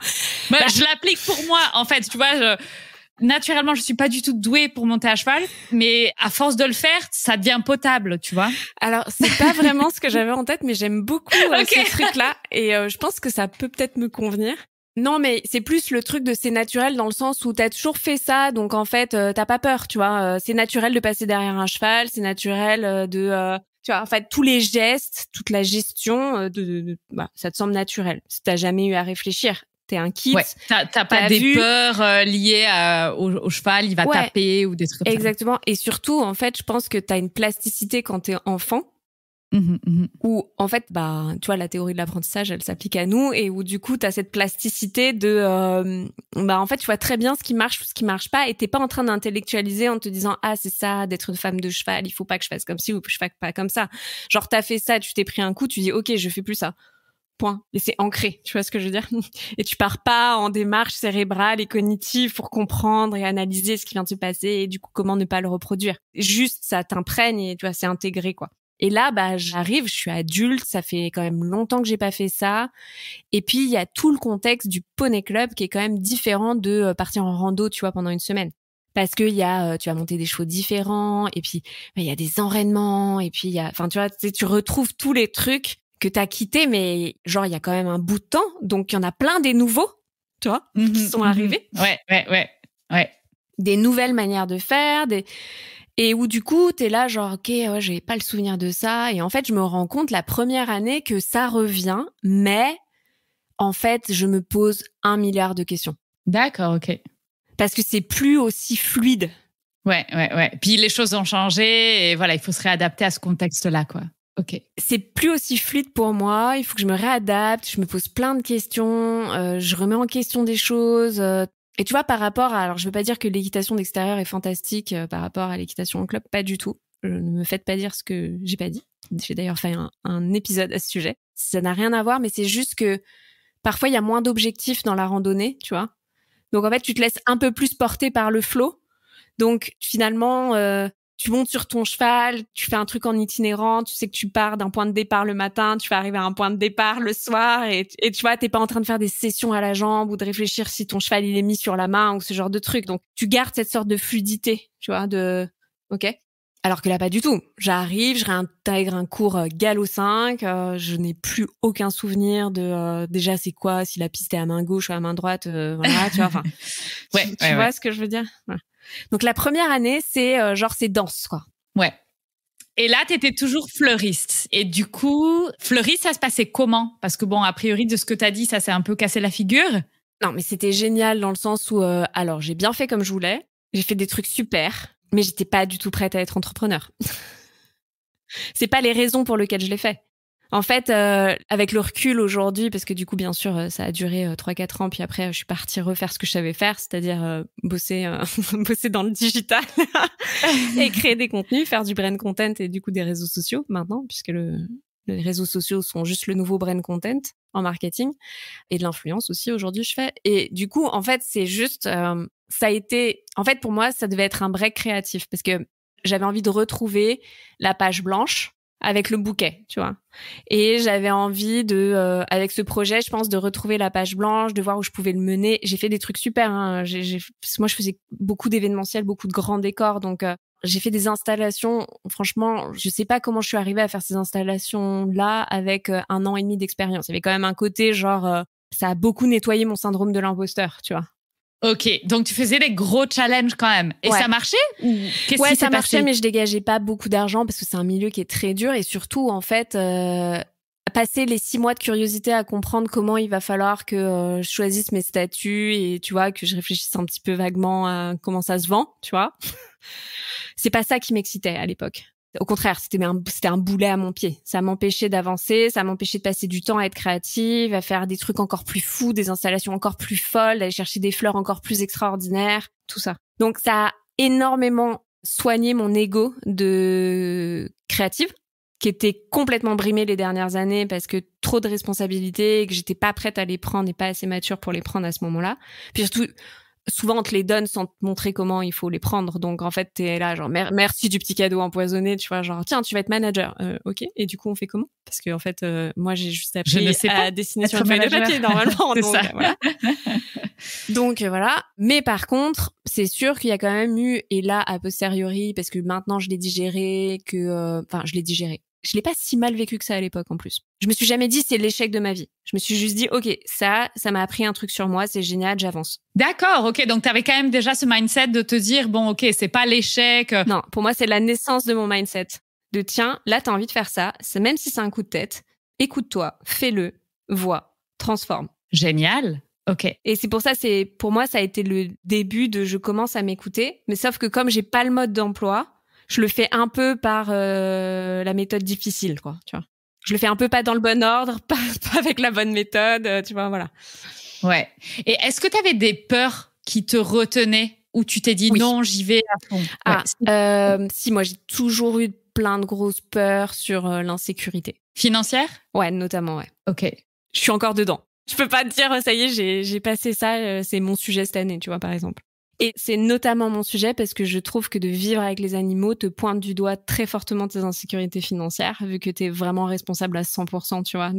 Je l'applique pour moi, en fait. Tu vois, naturellement, je suis pas du tout douée pour monter à cheval, mais à force de le faire, ça devient potable, tu vois. Alors, c'est pas vraiment ce que j'avais en tête, mais j'aime beaucoup ce truc-là, et je pense que ça peut peut-être me convenir. Non, mais c'est plus le truc de c'est naturel dans le sens où t'as toujours fait ça, donc en fait, t'as pas peur, tu vois. C'est naturel de passer derrière un cheval, c'est naturel tu vois, en fait, tous les gestes, toute la gestion, ça te semble naturel. Si t'as jamais eu à réfléchir. T'es un kid. Ouais, t'as pas des peurs liées au cheval, il va taper ou des trucs comme ça. Exactement. Et surtout, en fait, je pense que t'as une plasticité quand t'es enfant. Où, en fait, tu vois, la théorie de l'apprentissage, elle s'applique à nous et où, du coup, t'as cette plasticité de, en fait, tu vois très bien ce qui marche ou ce qui marche pas et t'es pas en train d'intellectualiser en te disant, ah, c'est ça, d'être une femme de cheval, il faut pas que je fasse comme ci ou que je fasse pas comme ça. Genre, t'as fait ça, tu t'es pris un coup, tu dis, ok, je fais plus ça. Point. Et c'est ancré, tu vois ce que je veux dire? Et tu pars pas en démarche cérébrale et cognitive pour comprendre et analyser ce qui vient de se passer et du coup, comment ne pas le reproduire. Juste, ça t'imprègne et tu vois, c'est intégré, quoi. Et là, j'arrive, je suis adulte, ça fait quand même longtemps que j'ai pas fait ça. Et puis, il y a tout le contexte du poney club qui est quand même différent de partir en rando, tu vois, pendant une semaine. Parce que il y a, tu vas monter des chevaux différents, et puis, il y a des enraînements, et puis il y a, enfin, tu vois, tu retrouves tous les trucs que t'as quittés, mais genre, il y a quand même un bout de temps. Donc, il y en a plein des nouveaux, tu vois, qui sont arrivés. Ouais. Des nouvelles manières de faire, et où du coup, t'es là genre, ok, ouais, j'ai pas le souvenir de ça. Et en fait, je me rends compte la première année que ça revient, mais en fait, je me pose 1 milliard de questions. D'accord, ok. Parce que c'est plus aussi fluide. Ouais. Puis les choses ont changé et voilà, il faut se réadapter à ce contexte-là, quoi. Ok. C'est plus aussi fluide pour moi. Il faut que je me réadapte. Je me pose plein de questions. Je remets en question des choses. Et tu vois, par rapport à... Alors, je veux pas dire que l'équitation d'extérieur est fantastique par rapport à l'équitation en club. Pas du tout. Ne me faites pas dire ce que j'ai pas dit. J'ai d'ailleurs fait un épisode à ce sujet. Ça n'a rien à voir, mais c'est juste que parfois, il y a moins d'objectifs dans la randonnée, tu vois. Donc, en fait, tu te laisses un peu plus porter par le flow. Donc, finalement... tu montes sur ton cheval, tu fais un truc en itinérant, tu sais que tu pars d'un point de départ le matin, tu vas arriver à un point de départ le soir et tu vois, t'es pas en train de faire des sessions à la jambe ou de réfléchir si ton cheval il est mis sur la main ou ce genre de truc. Donc, tu gardes cette sorte de fluidité, tu vois, ok. Alors que là, pas du tout. J'arrive, je réintègre un cours galop 5, je n'ai plus aucun souvenir de déjà c'est quoi, si la piste est à main gauche ou à main droite, voilà, tu vois, enfin. Tu vois ce que je veux dire? Voilà. Donc la première année, c'est c'est danse, quoi. Ouais. Et là, t'étais toujours fleuriste. Et du coup, fleuriste, ça se passait comment? Parce que bon, a priori, de ce que t'as dit, ça s'est un peu cassé la figure. Non, mais c'était génial dans le sens où, alors, j'ai bien fait comme je voulais. J'ai fait des trucs super, mais j'étais pas du tout prête à être entrepreneur. C'est pas les raisons pour lesquelles je l'ai fait. En fait, avec le recul aujourd'hui, parce que du coup, bien sûr, ça a duré 3-4 ans, puis après, je suis partie refaire ce que je savais faire, c'est-à-dire bosser dans le digital et créer des contenus, faire du brand content et du coup des réseaux sociaux maintenant, puisque les réseaux sociaux sont juste le nouveau brand content en marketing et de l'influence aussi aujourd'hui je fais. Et du coup, en fait, c'est juste, ça a été, en fait, pour moi, ça devait être un break créatif parce que j'avais envie de retrouver la page blanche avec le bouquet, tu vois. Et j'avais envie de, avec ce projet, je pense, de retrouver la page blanche, de voir où je pouvais le mener. J'ai fait des trucs super, hein. Moi, je faisais beaucoup d'événementiels, beaucoup de grands décors, donc j'ai fait des installations. Franchement, je sais pas comment je suis arrivée à faire ces installations-là avec 1 an et demi d'expérience. Il y avait quand même un côté genre, ça a beaucoup nettoyé mon syndrome de l'imposteur, tu vois. Ok, donc tu faisais des gros challenges quand même. Et ça marchait ou qu'est-ce qui ça s'est marchait, passé? mais je dégageais pas beaucoup d'argent parce que c'est un milieu qui est très dur. Et surtout, en fait, passer les 6 mois de curiosité à comprendre comment il va falloir que je choisisse mes statuts et tu vois, que je réfléchisse un petit peu vaguement à comment ça se vend, tu vois. C'est pas ça qui m'excitait à l'époque. Au contraire, c'était un boulet à mon pied. Ça m'empêchait d'avancer, ça m'empêchait de passer du temps à être créative, à faire des trucs encore plus fous, des installations encore plus folles, d'aller chercher des fleurs encore plus extraordinaires, tout ça. Donc ça a énormément soigné mon ego de créative, qui était complètement brimé les dernières années parce que trop de responsabilités et que j'étais pas prête à les prendre et pas assez mature pour les prendre à ce moment-là. Puis surtout, souvent on te les donne sans te montrer comment il faut les prendre, donc en fait t'es là genre merci du petit cadeau empoisonné, tu vois, genre tiens tu vas être manager, ok, et du coup on fait comment, parce que en fait moi j'ai juste appris à dessiner sur une feuille de papier normalement donc ça. Voilà. Donc voilà, mais par contre c'est sûr qu'il y a quand même eu, et là a posteriori parce que maintenant je l'ai digéré, je l'ai pas si mal vécu que ça à l'époque en plus. Je me suis jamais dit c'est l'échec de ma vie. Je me suis juste dit ok, ça m'a appris un truc sur moi, c'est génial, j'avance. D'accord, ok. Donc t'avais quand même déjà ce mindset de te dire bon ok, c'est pas l'échec. Non, pour moi c'est la naissance de mon mindset. De tiens, là t'as envie de faire ça, même si c'est un coup de tête, écoute-toi, fais-le, vois, transforme. Génial. Ok. Et c'est pour ça, pour moi ça a été le début de je commence à m'écouter, mais sauf que comme j'ai pas le mode d'emploi, je le fais un peu par la méthode difficile, quoi, tu vois. Je le fais un peu pas dans le bon ordre, pas avec la bonne méthode, tu vois, voilà. Ouais. Et est-ce que tu avais des peurs qui te retenaient ou tu t'es dit non, j'y vais à fond? Si, moi j'ai toujours eu plein de grosses peurs sur l'insécurité. Financière? Ouais, notamment, ouais. Ok. Je suis encore dedans. Je peux pas te dire ça y est, j'ai passé ça, c'est mon sujet cette année, tu vois, par exemple. Et c'est notamment mon sujet parce que je trouve que de vivre avec les animaux te pointe du doigt très fortement tes insécurités financières, vu que t'es vraiment responsable à 100%, tu vois,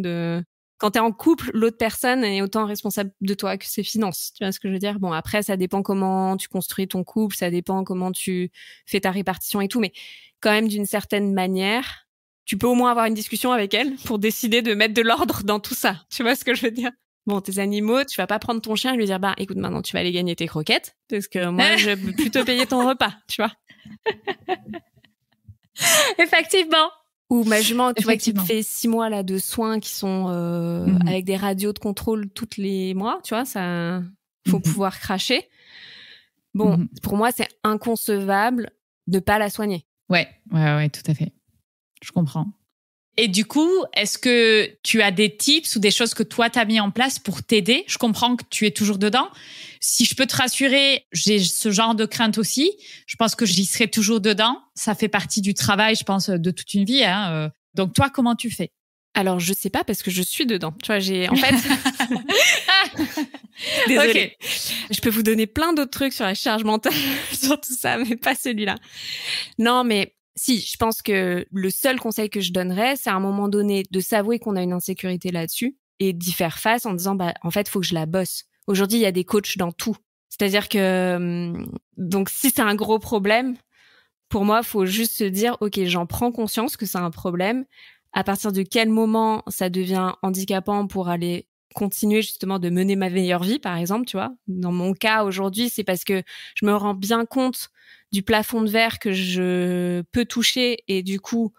quand t'es en couple, l'autre personne est autant responsable de toi que ses finances. Tu vois ce que je veux dire? Bon, après, ça dépend comment tu construis ton couple, ça dépend comment tu fais ta répartition et tout, mais quand même, d'une certaine manière, tu peux au moins avoir une discussion avec elle pour décider de mettre de l'ordre dans tout ça. Tu vois ce que je veux dire? Bon, tes animaux, tu vas pas prendre ton chien et lui dire, bah, écoute, maintenant, tu vas aller gagner tes croquettes, parce que moi, je peux plutôt payer ton repas, tu vois. Effectivement. Ou ma jument, tu vois, qui fait 6 mois, là, de soins qui sont, avec des radios de contrôle tous les mois, tu vois, ça, faut pouvoir cracher. Bon, pour moi, c'est inconcevable de pas la soigner. Ouais, tout à fait. Je comprends. Et du coup, est-ce que tu as des tips ou des choses que toi, tu as mis en place pour t'aider? Je comprends que tu es toujours dedans. Si je peux te rassurer, j'ai ce genre de crainte aussi. Je pense que j'y serai toujours dedans. Ça fait partie du travail, je pense, de toute une vie. Hein. Donc toi, comment tu fais? Alors, je sais pas parce que je suis dedans. Tu vois, en fait... Désolée. Okay. Je peux vous donner plein d'autres trucs sur la charge mentale, sur tout ça, mais pas celui-là. Non, mais... Si, je pense que le seul conseil que je donnerais, c'est à un moment donné de s'avouer qu'on a une insécurité là-dessus et d'y faire face en disant, bah, en fait, faut que je la bosse. Aujourd'hui, il y a des coachs dans tout. C'est-à-dire que, donc, si c'est un gros problème, pour moi, faut juste se dire, OK, j'en prends conscience que c'est un problème. À partir de quel moment ça devient handicapant pour aller continuer justement de mener ma meilleure vie, par exemple, tu vois. Dans mon cas aujourd'hui, c'est parce que je me rends bien compte du plafond de verre que je peux toucher et du coup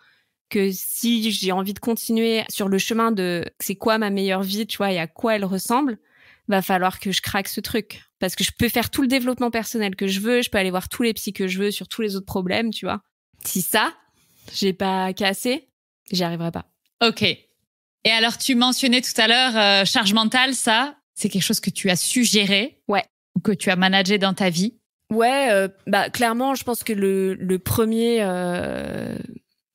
que si j'ai envie de continuer sur le chemin de c'est quoi ma meilleure vie, tu vois, et à quoi elle ressemble, va falloir que je craque ce truc. Parce que je peux faire tout le développement personnel que je veux, je peux aller voir tous les psys que je veux sur tous les autres problèmes, tu vois. Si ça, J'ai pas cassé, j'y arriverai pas. Ok. Et alors, tu mentionnais tout à l'heure charge mentale, ça, c'est quelque chose que tu as su gérer. Ouais. Ou que tu as managé dans ta vie. Ouais, clairement, je pense que le premier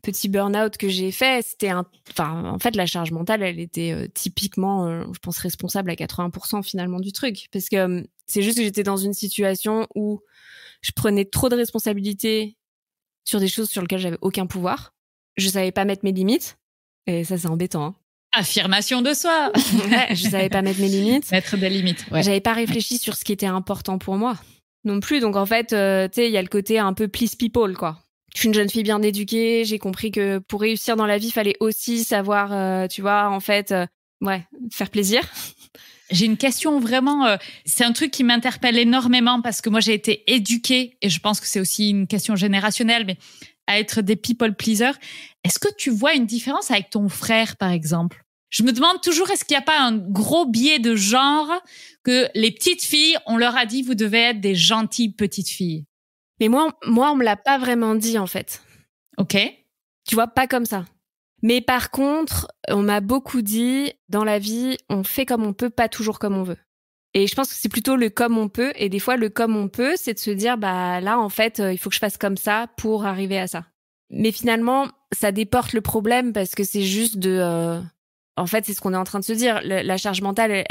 petit burn-out que j'ai fait, c'était en fait, la charge mentale, elle était typiquement, je pense, responsable à 80% finalement du truc. Parce que c'est juste que j'étais dans une situation où je prenais trop de responsabilités sur des choses sur lesquelles j'avais aucun pouvoir. Je savais pas mettre mes limites. Et ça, c'est embêtant, hein. Affirmation de soi. Ouais, je savais pas mettre mes limites. Mettre des limites, ouais. J'avais pas réfléchi sur ce qui était important pour moi non plus. Donc en fait, tu sais, il y a le côté un peu please people, quoi. Je suis une jeune fille bien éduquée, j'ai compris que pour réussir dans la vie, il fallait aussi savoir, tu vois, en fait, faire plaisir. J'ai une question vraiment, c'est un truc qui m'interpelle énormément parce que moi j'ai été éduquée, et je pense que c'est aussi une question générationnelle, mais à être des people pleasers. Est-ce que tu vois une différence avec ton frère, par exemple? Je me demande toujours, est-ce qu'il n'y a pas un gros biais de genre que les petites filles, on leur a dit, vous devez être des gentilles petites filles? Mais moi, on me l'a pas vraiment dit, en fait. Ok. Tu vois, pas comme ça. Mais par contre, on m'a beaucoup dit, dans la vie, on fait comme on peut, pas toujours comme on veut. Et je pense que c'est plutôt le comme on peut. Et des fois, le comme on peut, c'est de se dire, là, en fait, il faut que je fasse comme ça pour arriver à ça. Mais finalement, ça déporte le problème parce que c'est juste en fait, c'est ce qu'on est en train de se dire. La charge mentale,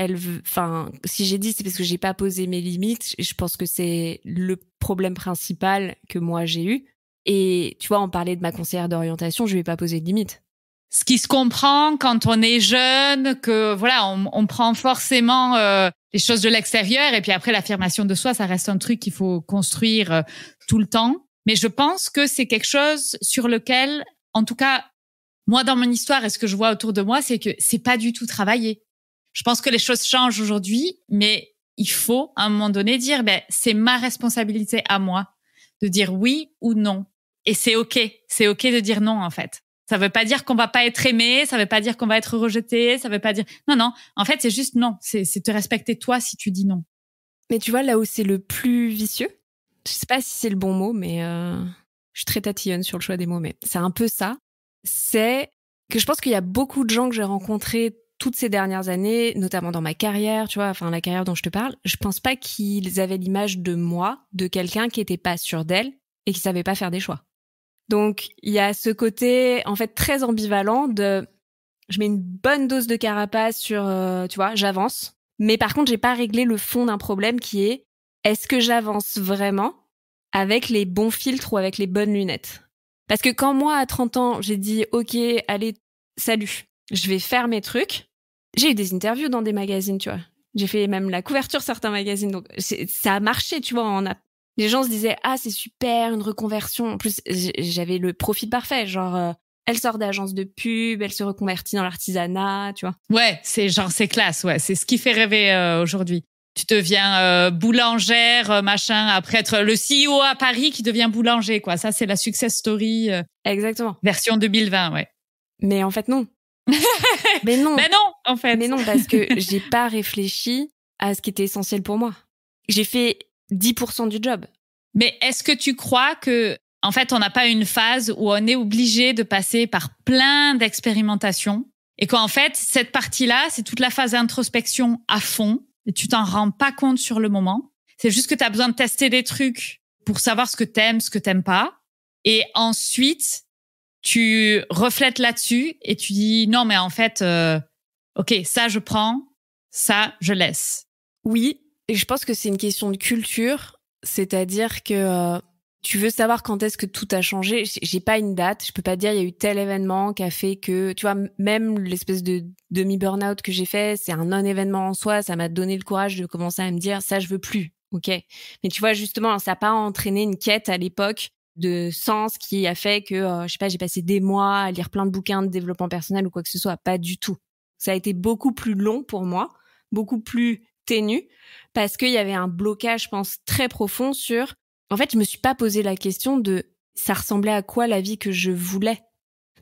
si j'ai dit, c'est parce que j'ai pas posé mes limites. Je pense que c'est le problème principal que moi j'ai eu. Et tu vois, on parlait de ma conseillère d'orientation, je lui ai pas posé de limites. Ce qui se comprend quand on est jeune, que voilà, on prend forcément les choses de l'extérieur, et puis après l'affirmation de soi, ça reste un truc qu'il faut construire tout le temps. Mais je pense que c'est quelque chose sur lequel, en tout cas, moi dans mon histoire et ce que je vois autour de moi, c'est que c'est pas du tout travaillé. Je pense que les choses changent aujourd'hui, mais il faut à un moment donné dire, c'est ma responsabilité à moi de dire oui ou non. Et c'est ok de dire non en fait. Ça veut pas dire qu'on va pas être aimé, ça veut pas dire qu'on va être rejeté, ça veut pas dire... Non, en fait, c'est juste non. C'est te respecter toi si tu dis non. Mais tu vois, là où c'est le plus vicieux, je sais pas si c'est le bon mot, mais je suis très tatillonne sur le choix des mots, mais c'est un peu ça. C'est que je pense qu'il y a beaucoup de gens que j'ai rencontrés toutes ces dernières années, notamment dans ma carrière, tu vois, enfin la carrière dont je te parle, je pense pas qu'ils avaient l'image de moi, de quelqu'un qui était pas sûr d'elle et qui savait pas faire des choix. Donc, il y a ce côté, en fait, très ambivalent de... Je mets une bonne dose de carapace sur, tu vois, j'avance. Mais par contre, j'ai pas réglé le fond d'un problème qui est, est-ce que j'avance vraiment avec les bons filtres ou avec les bonnes lunettes? Parce que quand moi, à 30 ans, j'ai dit, OK, allez, salut, je vais faire mes trucs, j'ai eu des interviews dans des magazines, tu vois. J'ai fait même la couverture de certains magazines. Donc, ça a marché, tu vois, les gens se disaient « Ah, c'est super, une reconversion ». En plus, j'avais le profil parfait. Genre, elle sort d'agence de pub, elle se reconvertit dans l'artisanat, tu vois. Ouais, c'est classe, ouais. C'est ce qui fait rêver aujourd'hui. Tu deviens boulangère, machin, après être le CEO à Paris qui devient boulanger, quoi. Ça, c'est la success story. Exactement. Version 2020, ouais. Mais en fait, non. Mais non. Mais non, en fait. Mais non, parce que j'ai pas réfléchi à ce qui était essentiel pour moi. J'ai fait 10% du job. Mais est-ce que tu crois que, en fait, on n'a pas une phase où on est obligé de passer par plein d'expérimentations et qu'en fait, cette partie-là, c'est toute la phase d'introspection à fond et tu t'en rends pas compte sur le moment. C'est juste que tu as besoin de tester des trucs pour savoir ce que t'aimes pas. Et ensuite, tu reflètes là-dessus et tu dis non, mais en fait, OK, ça je prends, ça je laisse. Oui. Et je pense que c'est une question de culture, c'est-à-dire que tu veux savoir quand est-ce que tout a changé. J'ai pas une date, je peux pas dire il y a eu tel événement qui a fait que, tu vois, même l'espèce de demi-burnout que j'ai fait, c'est un non-événement en soi, ça m'a donné le courage de commencer à me dire ça je veux plus, ok. Mais tu vois, justement, ça a pas entraîné une quête à l'époque de sens qui a fait que, je sais pas, j'ai passé des mois à lire plein de bouquins de développement personnel ou quoi que ce soit, pas du tout. Ça a été beaucoup plus long pour moi, beaucoup plus ténu, parce qu'il y avait un blocage, je pense, très profond sur... En fait, je me suis pas posé la question de ça ressemblait à quoi la vie que je voulais.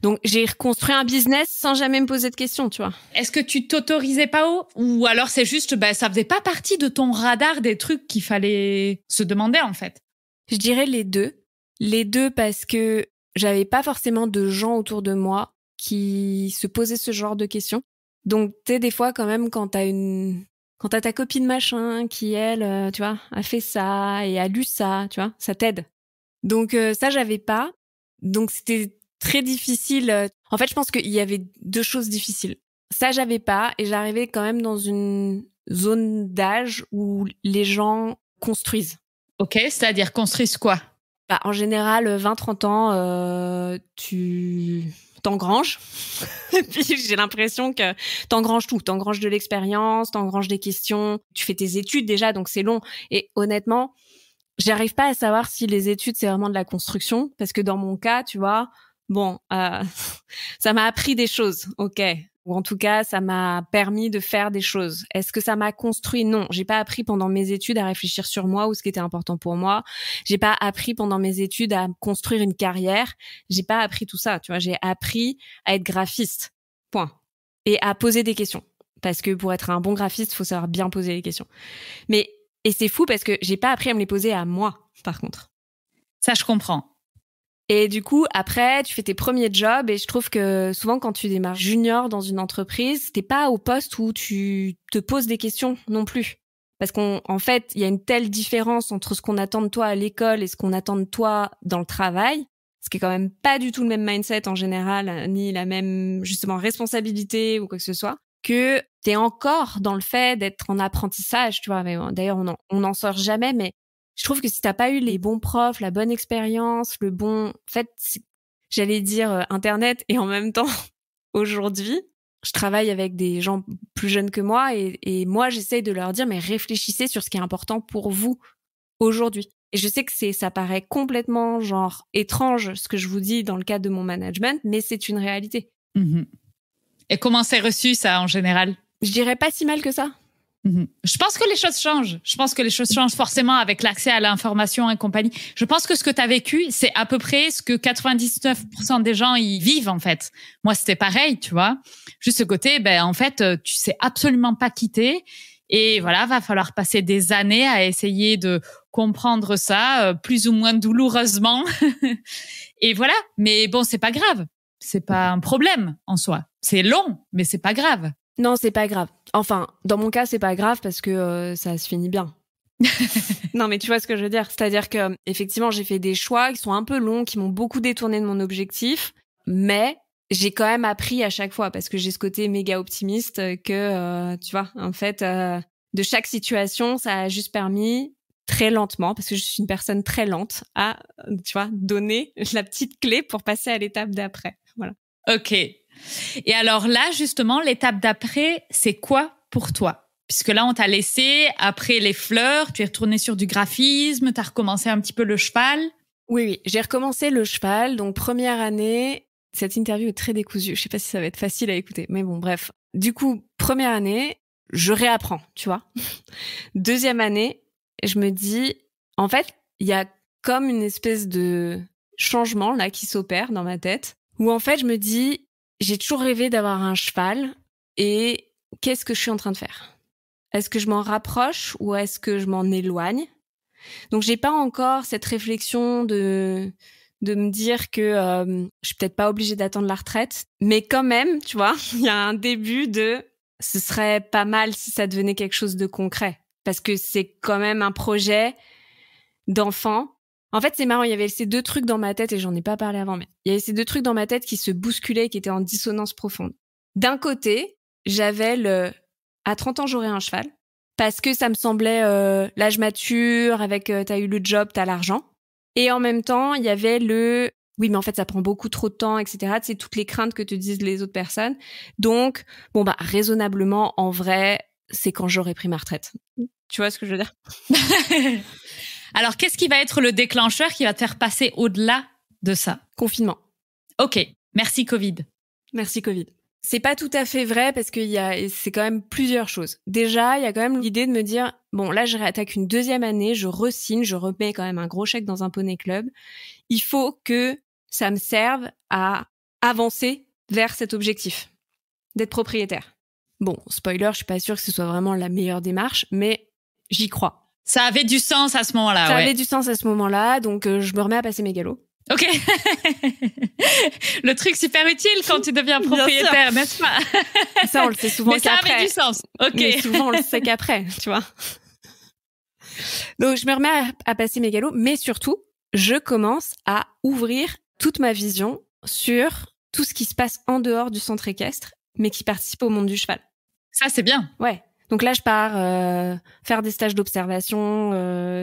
Donc, j'ai reconstruit un business sans jamais me poser de questions, tu vois. Est-ce que tu t'autorisais pas ou alors c'est juste, ça faisait pas partie de ton radar des trucs qu'il fallait se demander, en fait? Je dirais les deux. Les deux parce que j'avais pas forcément de gens autour de moi qui se posaient ce genre de questions. Donc, tu sais, des fois, quand même, quand t'as ta copine machin qui, elle, tu vois, a fait ça et a lu ça, tu vois, ça t'aide. Donc, ça, j'avais pas. Donc, c'était très difficile. En fait, je pense qu'il y avait deux choses difficiles. Ça, j'avais pas, et j'arrivais quand même dans une zone d'âge où les gens construisent. Ok, c'est-à-dire construisent quoi? En général, 20-30 ans, tu t'engranges. Et puis, j'ai l'impression que t'engranges tout. T'engranges de l'expérience, t'engranges des questions. Tu fais tes études déjà, donc c'est long. Et honnêtement, j'arrive pas à savoir si les études, c'est vraiment de la construction. Parce que dans mon cas, tu vois, ça m'a appris des choses, ok. Ou en tout cas, ça m'a permis de faire des choses. Est-ce que ça m'a construit? Non, j'ai pas appris pendant mes études à réfléchir sur moi ou ce qui était important pour moi. J'ai pas appris pendant mes études à construire une carrière. J'ai pas appris tout ça, tu vois. J'ai appris à être graphiste, point. Et à poser des questions. Parce que pour être un bon graphiste, il faut savoir bien poser les questions. Et c'est fou parce que j'ai pas appris à me les poser à moi, par contre. Ça, je comprends. Et du coup, après, tu fais tes premiers jobs et je trouve que souvent quand tu démarres junior dans une entreprise, t'es pas au poste où tu te poses des questions non plus. Parce qu'en fait, il y a une telle différence entre ce qu'on attend de toi à l'école et ce qu'on attend de toi dans le travail, ce qui est quand même pas du tout le même mindset en général, ni la même, justement, responsabilité ou quoi que ce soit, que t'es encore dans le fait d'être en apprentissage, tu vois. Mais d'ailleurs, on n'en sort jamais, mais je trouve que si t'as pas eu les bons profs, la bonne expérience, en fait, j'allais dire Internet, et en même temps, aujourd'hui, je travaille avec des gens plus jeunes que moi et moi, j'essaye de leur dire, mais réfléchissez sur ce qui est important pour vous aujourd'hui. Et je sais que ça paraît complètement genre étrange ce que je vous dis dans le cadre de mon management, mais c'est une réalité. Mmh. Et comment c'est reçu ça en général? Je dirais pas si mal que ça. Je pense que les choses changent. Je pense que les choses changent forcément avec l'accès à l'information et compagnie. Je pense que ce que tu as vécu, c'est à peu près ce que 99% des gens y vivent, en fait. Moi, c'était pareil, tu vois. Juste ce côté, en fait, tu sais absolument pas quitter. Et voilà, va falloir passer des années à essayer de comprendre ça, plus ou moins douloureusement. Et voilà. Mais bon, c'est pas grave. C'est pas un problème en soi. C'est long, mais c'est pas grave. Non, c'est pas grave. Enfin, dans mon cas, c'est pas grave parce que ça se finit bien. Non, mais tu vois ce que je veux dire. C'est-à-dire que effectivement, j'ai fait des choix qui sont un peu longs, qui m'ont beaucoup détourné de mon objectif, mais j'ai quand même appris à chaque fois parce que j'ai ce côté méga optimiste que, tu vois, en fait, de chaque situation, ça a juste permis très lentement, parce que je suis une personne très lente, à, tu vois, donner la petite clé pour passer à l'étape d'après. Voilà. Ok. Et alors là, justement, l'étape d'après, c'est quoi pour toi? Puisque là, on t'a laissé, après les fleurs, tu es retourné sur du graphisme, tu as recommencé un petit peu le cheval. Oui, j'ai recommencé le cheval. Donc, première année, cette interview est très décousue. Je sais pas si ça va être facile à écouter, mais bon, bref. Du coup, première année, je réapprends, tu vois. Deuxième année, je me dis, en fait, il y a comme une espèce de changement là qui s'opère dans ma tête, où en fait, je me dis, j'ai toujours rêvé d'avoir un cheval et qu'est-ce que je suis en train de faire? Est-ce que je m'en rapproche ou est-ce que je m'en éloigne? Donc, j'ai pas encore cette réflexion de me dire que je suis peut-être pas obligée d'attendre la retraite, mais quand même, tu vois, il y a un début de ce serait pas mal si ça devenait quelque chose de concret, parce que c'est quand même un projet d'enfant. En fait, c'est marrant, il y avait ces deux trucs dans ma tête, et j'en ai pas parlé avant, mais il y avait ces deux trucs dans ma tête qui se bousculaient, qui étaient en dissonance profonde. D'un côté, j'avais à 30 ans, j'aurais un cheval, parce que ça me semblait l'âge mature, avec t'as eu le job, t'as l'argent. Et en même temps, il y avait oui, mais en fait, ça prend beaucoup trop de temps, etc. C'est toutes les craintes que te disent les autres personnes. Donc, raisonnablement, en vrai, c'est quand j'aurai pris ma retraite. Tu vois ce que je veux dire? Alors, qu'est-ce qui va être le déclencheur qui va te faire passer au-delà de ça? Confinement. Ok, merci Covid. Merci Covid. C'est pas tout à fait vrai parce c'est quand même plusieurs choses. Déjà, il y a quand même l'idée de me dire, bon, là, je réattaque une deuxième année, je re-signe, je remets quand même un gros chèque dans un poney club. Il faut que ça me serve à avancer vers cet objectif, d'être propriétaire. Bon, spoiler, je suis pas sûre que ce soit vraiment la meilleure démarche, mais j'y crois. Ça avait du sens à ce moment-là, Ça avait du sens à ce moment-là, donc je me remets à passer mes galops. Ok. Le truc super utile quand tu deviens propriétaire, n'est-ce pas? Ça, on le sait souvent mais qu'après. Ça avait du sens. Ok. Mais souvent, on le sait qu'après, tu vois. Donc, je me remets à passer mes galops, mais surtout, je commence à ouvrir toute ma vision sur tout ce qui se passe en dehors du centre équestre, mais qui participe au monde du cheval. Ça, c'est bien. Ouais. Donc là, je pars faire des stages d'observation,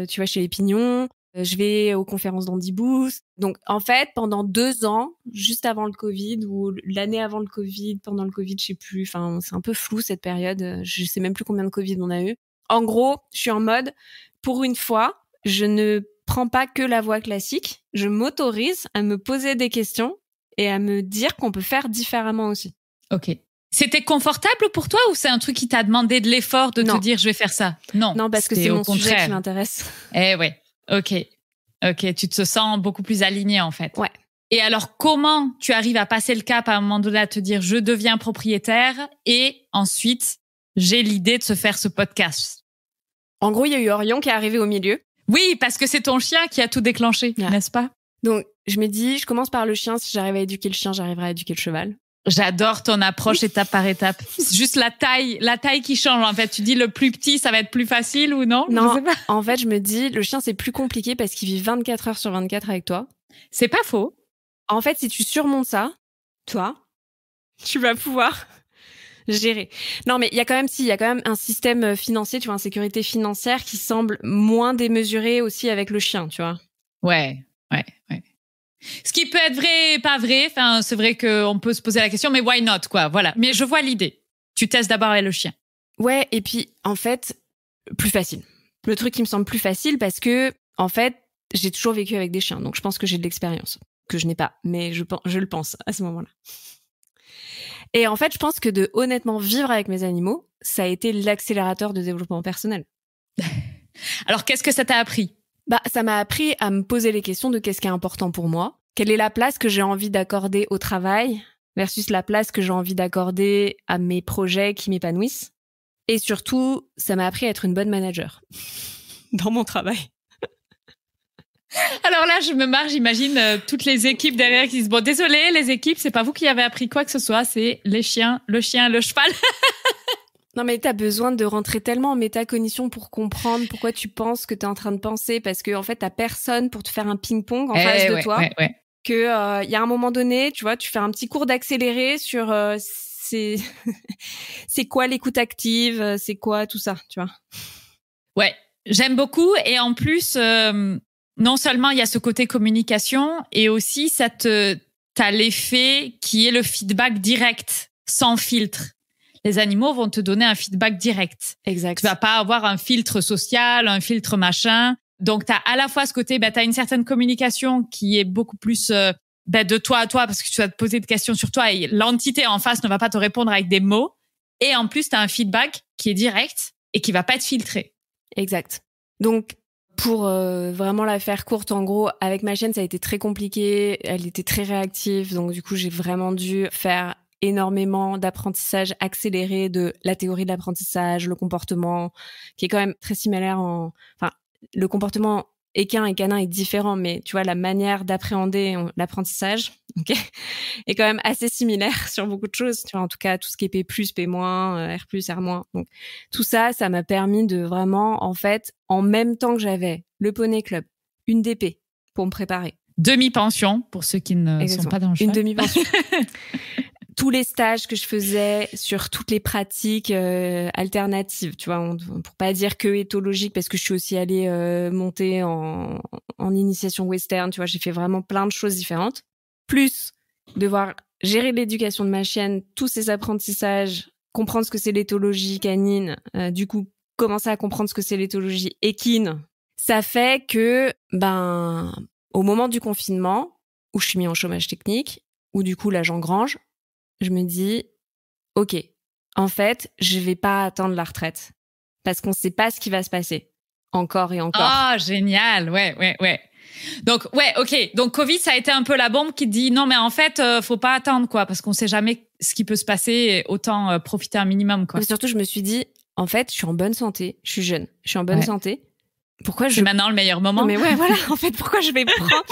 tu vois, chez les Pignons. Je vais aux conférences d'Andy Booth. Donc, en fait, pendant 2 ans, juste avant le Covid ou l'année avant le Covid, pendant le Covid, je sais plus. Enfin, c'est un peu flou cette période. Je sais même plus combien de Covid on a eu. En gros, je suis en mode, pour une fois, je ne prends pas que la voie classique. Je m'autorise à me poser des questions et à me dire qu'on peut faire différemment aussi. Ok. C'était confortable pour toi ou c'est un truc qui t'a demandé de l'effort de te dire je vais faire ça? Non, parce que c'est mon sujet qui m'intéresse. Eh ouais. Ok, tu te sens beaucoup plus aligné en fait. Ouais. Et alors, comment tu arrives à passer le cap à un moment donné à te dire je deviens propriétaire et ensuite j'ai l'idée de se faire ce podcast? En gros, il y a eu Orion qui est arrivé au milieu. Oui, parce que c'est ton chien qui a tout déclenché, n'est-ce pas? Donc, je me dis, je commence par le chien. Si j'arrive à éduquer le chien, j'arriverai à éduquer le cheval. J'adore ton approche étape par étape. C'est juste la taille qui change en fait. Tu dis le plus petit, ça va être plus facile ou non? Non, je sais pas. En fait, je me dis le chien c'est plus compliqué parce qu'il vit 24 heures sur 24 avec toi. C'est pas faux. En fait, si tu surmontes ça, toi, tu vas pouvoir gérer. Non, mais il y a quand même un système financier, tu vois, une sécurité financière qui semble moins démesurée aussi avec le chien, tu vois. Ouais. Ce qui peut être vrai et pas vrai. Enfin, c'est vrai qu'on peut se poser la question, mais why not, quoi. Voilà. Mais je vois l'idée. Tu testes d'abord avec le chien. Ouais, et puis, en fait, plus facile. Le truc qui me semble plus facile parce que, en fait, j'ai toujours vécu avec des chiens. Donc, je pense que j'ai de l'expérience. Que je n'ai pas. Mais je le pense à ce moment-là. Et en fait, je pense que de honnêtement vivre avec mes animaux, ça a été l'accélérateur de développement personnel. Alors, qu'est-ce que ça t'a appris? Ça m'a appris à me poser les questions de qu'est-ce qui est important pour moi. Quelle est la place que j'ai envie d'accorder au travail versus la place que j'ai envie d'accorder à mes projets qui m'épanouissent. Et surtout, ça m'a appris à être une bonne manager dans mon travail. Alors là, je me marre, j'imagine toutes les équipes derrière qui disent « Bon, désolé, les équipes, c'est pas vous qui avez appris quoi que ce soit, c'est les chiens, le cheval. » Non, mais t'as besoin de rentrer tellement en métacognition pour comprendre pourquoi tu penses que t'es en train de penser, parce que en fait, t'as personne pour te faire un ping-pong en face de toi. Que y a un moment donné, tu vois, tu fais un petit cours d'accéléré sur c'est quoi l'écoute active, c'est quoi tout ça, tu vois. Ouais, j'aime beaucoup et en plus, non seulement il y a ce côté communication et aussi t'as l'effet qui est le feedback direct, sans filtre. Les animaux vont te donner un feedback direct. Exact. Tu vas pas avoir un filtre social, un filtre machin. Donc, t'as à la fois ce côté, t'as une certaine communication qui est beaucoup plus de toi à toi parce que tu vas te poser des questions sur toi et l'entité en face ne va pas te répondre avec des mots. Et en plus, t'as un feedback qui est direct et qui va pas être filtré. Exact. Donc, pour vraiment la faire courte, en gros, avec ma chienne, ça a été très compliqué. Elle était très réactive. Donc, du coup, j'ai vraiment dû faire énormément d'apprentissage accéléré de la théorie de l'apprentissage, le comportement, qui est quand même très similaire le comportement équin et canin est différent, mais tu vois, la manière d'appréhender l'apprentissage, est quand même assez similaire sur beaucoup de choses. Tu vois, en tout cas, tout ce qui est P+, P-, R+, R-. Donc, tout ça, ça m'a permis de vraiment, en fait, en même temps que j'avais le Poney Club, une DP pour me préparer. Demi-pension, pour ceux qui ne sont pas dans le cheval. Une demi-pension. Tous les stages que je faisais sur toutes les pratiques alternatives, tu vois, pour pas dire que éthologique, parce que je suis aussi allée monter en initiation western, tu vois, j'ai fait vraiment plein de choses différentes. Plus devoir gérer l'éducation de ma chienne, tous ces apprentissages, comprendre ce que c'est l'éthologie canine, du coup, commencer à comprendre ce que c'est l'éthologie équine. Ça fait que, au moment du confinement, où je suis mis en chômage technique, où du coup, là, j'engrange, je me dis, ok, en fait, je vais pas attendre la retraite parce qu'on sait pas ce qui va se passer encore et encore. Ah, génial, ouais. Donc, ouais, ok. Donc, Covid, ça a été un peu la bombe qui te dit, non, mais en fait, faut pas attendre, quoi, parce qu'on sait jamais ce qui peut se passer, autant profiter un minimum, quoi. Mais surtout, je me suis dit, en fait, je suis en bonne santé, je suis jeune, je suis en bonne santé. C'est maintenant le meilleur moment. Non, mais ouais, voilà. En fait, pourquoi je vais prendre...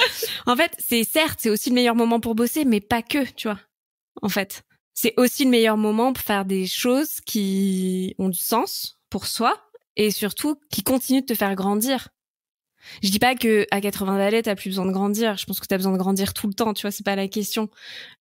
En fait, c'est aussi le meilleur moment pour bosser, mais pas que, tu vois. En fait, c'est aussi le meilleur moment pour faire des choses qui ont du sens pour soi et surtout qui continuent de te faire grandir. Je dis pas que à 80 balais, t'as plus besoin de grandir. Je pense que t'as besoin de grandir tout le temps, tu vois, c'est pas la question.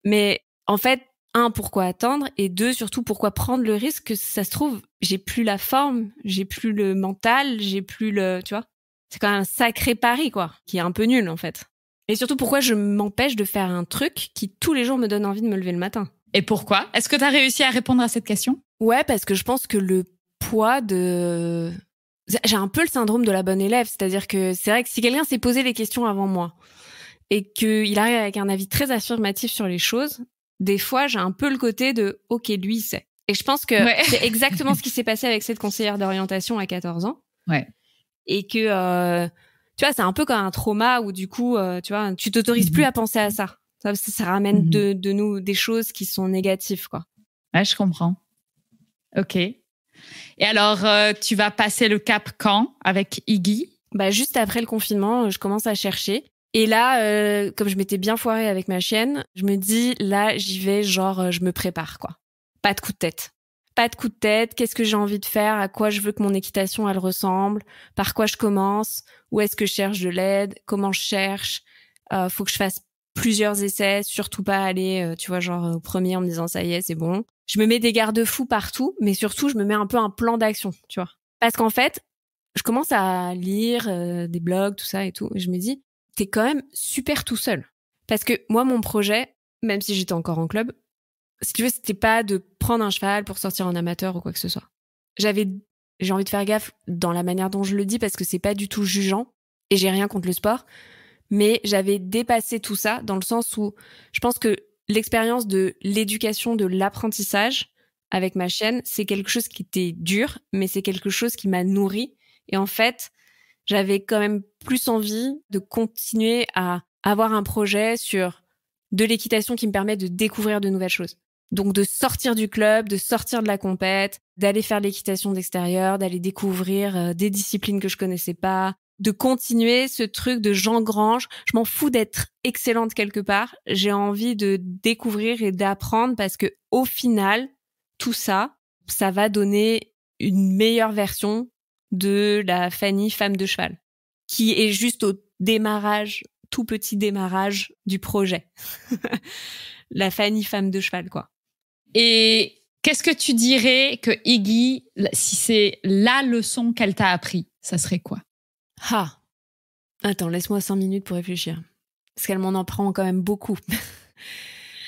Mais en fait, un, pourquoi attendre? Et deux, surtout, pourquoi prendre le risque que ça se trouve, j'ai plus la forme, j'ai plus le mental, j'ai plus le, tu vois. C'est quand même un sacré pari, quoi, qui est un peu nul, en fait. Et surtout, pourquoi je m'empêche de faire un truc qui, tous les jours, me donne envie de me lever le matin. Et pourquoi? Est-ce que t'as réussi à répondre à cette question? Ouais, parce que je pense que le poids de... J'ai un peu le syndrome de la bonne élève, c'est-à-dire que c'est vrai que si quelqu'un s'est posé les questions avant moi et qu'il arrive avec un avis très affirmatif sur les choses, des fois, j'ai un peu le côté de « Ok, lui, il sait ». Et je pense que c'est exactement ce qui s'est passé avec cette conseillère d'orientation à 14 ans. Ouais. Et que, tu vois, c'est un peu comme un trauma où du coup, tu vois, tu t'autorises plus à penser à ça. Ça ramène de nous des choses qui sont négatives, quoi. Ouais, je comprends. Ok. Et alors, tu vas passer le cap quand avec Iggy? Bah, juste après le confinement, je commence à chercher. Et là, comme je m'étais bien foirée avec ma chienne, je me dis, là, j'y vais, genre, je me prépare, quoi. Pas de coup de tête. Pas de coup de tête. Qu'est-ce que j'ai envie de faire? À quoi je veux que mon équitation, elle ressemble? Par quoi je commence? Où est-ce que je cherche de l'aide? Comment je cherche? Faut que je fasse plusieurs essais, surtout pas aller, tu vois, genre, au premier en me disant, ça y est, c'est bon. Je me mets des garde-fous partout, mais surtout, je me mets un peu un plan d'action, tu vois. Parce qu'en fait, je commence à lire des blogs, tout ça et tout, et je me dis, t'es quand même super tout seul. Parce que moi, mon projet, même si j'étais encore en club, si tu veux, c'était pas de prendre un cheval pour sortir en amateur ou quoi que ce soit. J'ai envie de faire gaffe dans la manière dont je le dis parce que c'est pas du tout jugeant et j'ai rien contre le sport, mais j'avais dépassé tout ça dans le sens où je pense que l'expérience de l'éducation, de l'apprentissage avec ma chienne, c'est quelque chose qui était dur, mais c'est quelque chose qui m'a nourri. Et en fait, j'avais quand même plus envie de continuer à avoir un projet sur de l'équitation qui me permet de découvrir de nouvelles choses. Donc de sortir du club, de sortir de la compète, d'aller faire de l'équitation d'extérieur, d'aller découvrir des disciplines que je connaissais pas, de continuer ce truc de j'engrange. Je m'en fous d'être excellente quelque part. J'ai envie de découvrir et d'apprendre parce que au final, tout ça, ça va donner une meilleure version de la Fanny femme de cheval, qui est juste au démarrage, tout petit démarrage du projet. La Fanny femme de cheval, quoi. Et qu'est-ce que tu dirais que Iggy, si c'est la leçon qu'elle t'a appris, ça serait quoi? Ah, attends, laisse-moi 5 minutes pour réfléchir. Parce qu'elle m'en apprend quand même beaucoup.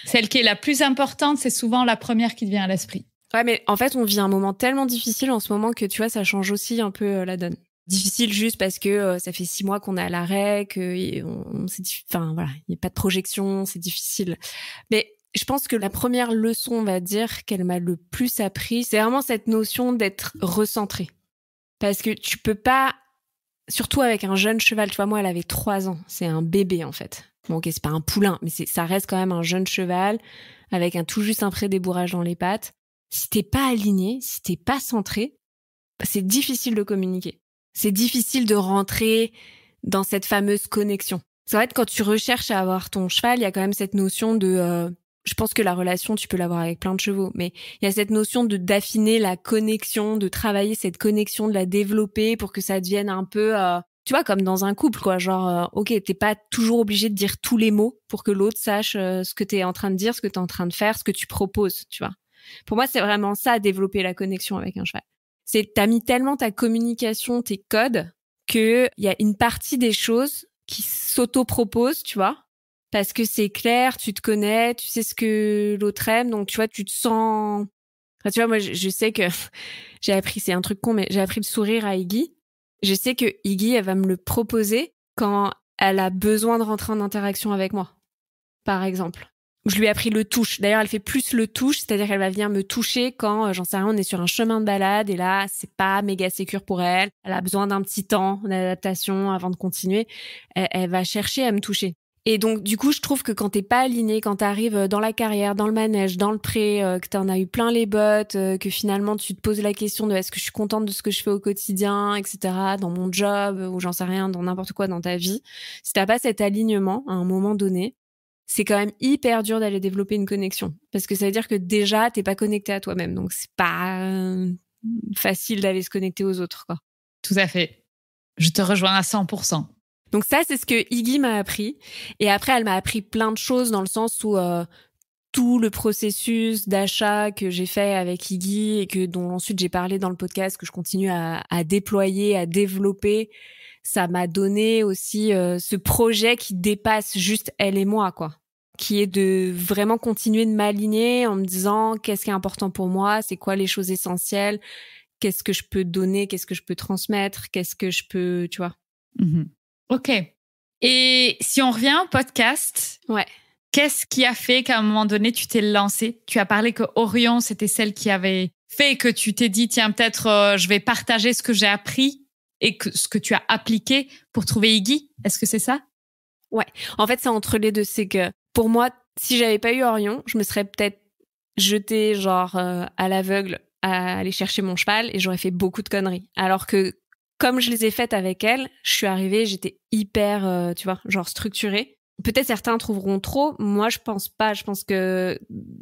Celle qui est la plus importante, c'est souvent la première qui te vient à l'esprit. Ouais, mais en fait, on vit un moment tellement difficile en ce moment que, tu vois, ça change aussi un peu la donne. Difficile juste parce que ça fait 6 mois qu'on est à l'arrêt, enfin voilà, il n'y a pas de projection, c'est difficile. Mais je pense que la première leçon, on va dire, qu'elle m'a le plus appris, c'est vraiment cette notion d'être recentré. Parce que tu peux pas, surtout avec un jeune cheval, tu vois, moi, elle avait 3 ans, c'est un bébé en fait. Bon, ok, c'est pas un poulain, mais ça reste quand même un jeune cheval avec tout juste un pré-débourrage dans les pattes. Si t'es pas aligné, si t'es pas centré, c'est difficile de communiquer. C'est difficile de rentrer dans cette fameuse connexion. C'est vrai que quand tu recherches à avoir ton cheval, il y a quand même cette notion de... je pense que la relation, tu peux l'avoir avec plein de chevaux, mais il y a cette notion d'affiner la connexion, de travailler cette connexion, de la développer pour que ça devienne un peu... tu vois, comme dans un couple, quoi. Genre, ok, t'es pas toujours obligé de dire tous les mots pour que l'autre sache ce que t'es en train de dire, ce que t'es en train de faire, ce que tu proposes, tu vois. Pour moi, c'est vraiment ça, développer la connexion avec un cheval. T'as mis tellement ta communication, tes codes, que il y a une partie des choses qui s'auto-proposent, tu vois, parce que c'est clair, tu te connais, tu sais ce que l'autre aime, donc tu vois, tu te sens... Enfin, tu vois, moi, je sais que j'ai appris, c'est un truc con, mais j'ai appris le sourire à Iggy. Je sais que Iggy, elle va me le proposer quand elle a besoin de rentrer en interaction avec moi, par exemple. Je lui ai appris le touche. D'ailleurs, elle fait plus le touche, c'est-à-dire qu'elle va venir me toucher quand, j'en sais rien, on est sur un chemin de balade et là, c'est pas méga sécure pour elle. Elle a besoin d'un petit temps d'adaptation avant de continuer. Elle va chercher à me toucher. Et donc, du coup, je trouve que quand t'es pas aligné, quand t'arrives dans la carrière, dans le manège, dans le pré, que t'en as eu plein les bottes, que finalement tu te poses la question de est-ce que je suis contente de ce que je fais au quotidien, etc., dans mon job, ou j'en sais rien, dans n'importe quoi dans ta vie. Si t'as pas cet alignement à un moment donné, c'est quand même hyper dur d'aller développer une connexion. Parce que ça veut dire que déjà, t'es pas connecté à toi-même. Donc, c'est pas facile d'aller se connecter aux autres, quoi. Tout à fait. Je te rejoins à 100%. Donc ça, c'est ce que Iggy m'a appris. Et après, elle m'a appris plein de choses dans le sens où tout le processus d'achat que j'ai fait avec Iggy et dont ensuite j'ai parlé dans le podcast, que je continue à déployer, à développer, ça m'a donné aussi ce projet qui dépasse juste elle et moi, quoi. Qui est de vraiment continuer de m'aligner en me disant qu'est-ce qui est important pour moi, c'est quoi les choses essentielles, qu'est-ce que je peux donner, qu'est-ce que je peux transmettre, qu'est-ce que je peux, tu vois. Mm-hmm. Ok. Et si on revient au podcast, ouais. Qu'est-ce qui a fait qu'à un moment donné, tu t'es lancée? Tu as parlé que Orion, c'était celle qui avait fait que tu t'es dit, tiens, peut-être je vais partager ce que j'ai appris et ce que tu as appliqué pour trouver Iggy. Est-ce que c'est ça? Ouais. En fait, c'est entre les deux. C'est que pour moi, si j'avais pas eu Orion, je me serais peut-être jetée genre à l'aveugle à aller chercher mon cheval et j'aurais fait beaucoup de conneries. Alors que comme je les ai faites avec elle, je suis arrivée, j'étais hyper, tu vois, genre structurée. Peut-être certains trouveront trop. Moi, je pense pas. Je pense que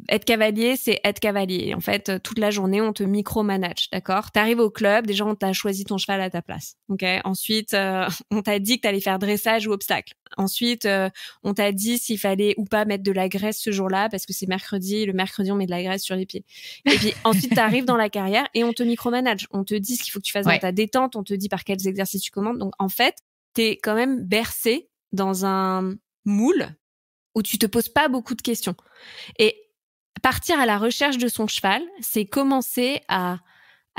être cavalier, c'est être cavalier. En fait, toute la journée, on te micromanage, d'accord? T'arrives au club, déjà, on t'a choisi ton cheval à ta place. Ok. Ensuite, on t'a dit que t'allais faire dressage ou obstacle. Ensuite, on t'a dit s'il fallait ou pas mettre de la graisse ce jour-là parce que c'est mercredi. Le mercredi, on met de la graisse sur les pieds. Et puis ensuite, t'arrives dans la carrière et on te micromanage. On te dit ce qu'il faut que tu fasses dans ta détente. On te dit par quels exercices tu commandes. Donc, en fait, t'es quand même bercé dans un moule où tu te poses pas beaucoup de questions. Et partir à la recherche de son cheval, c'est commencer à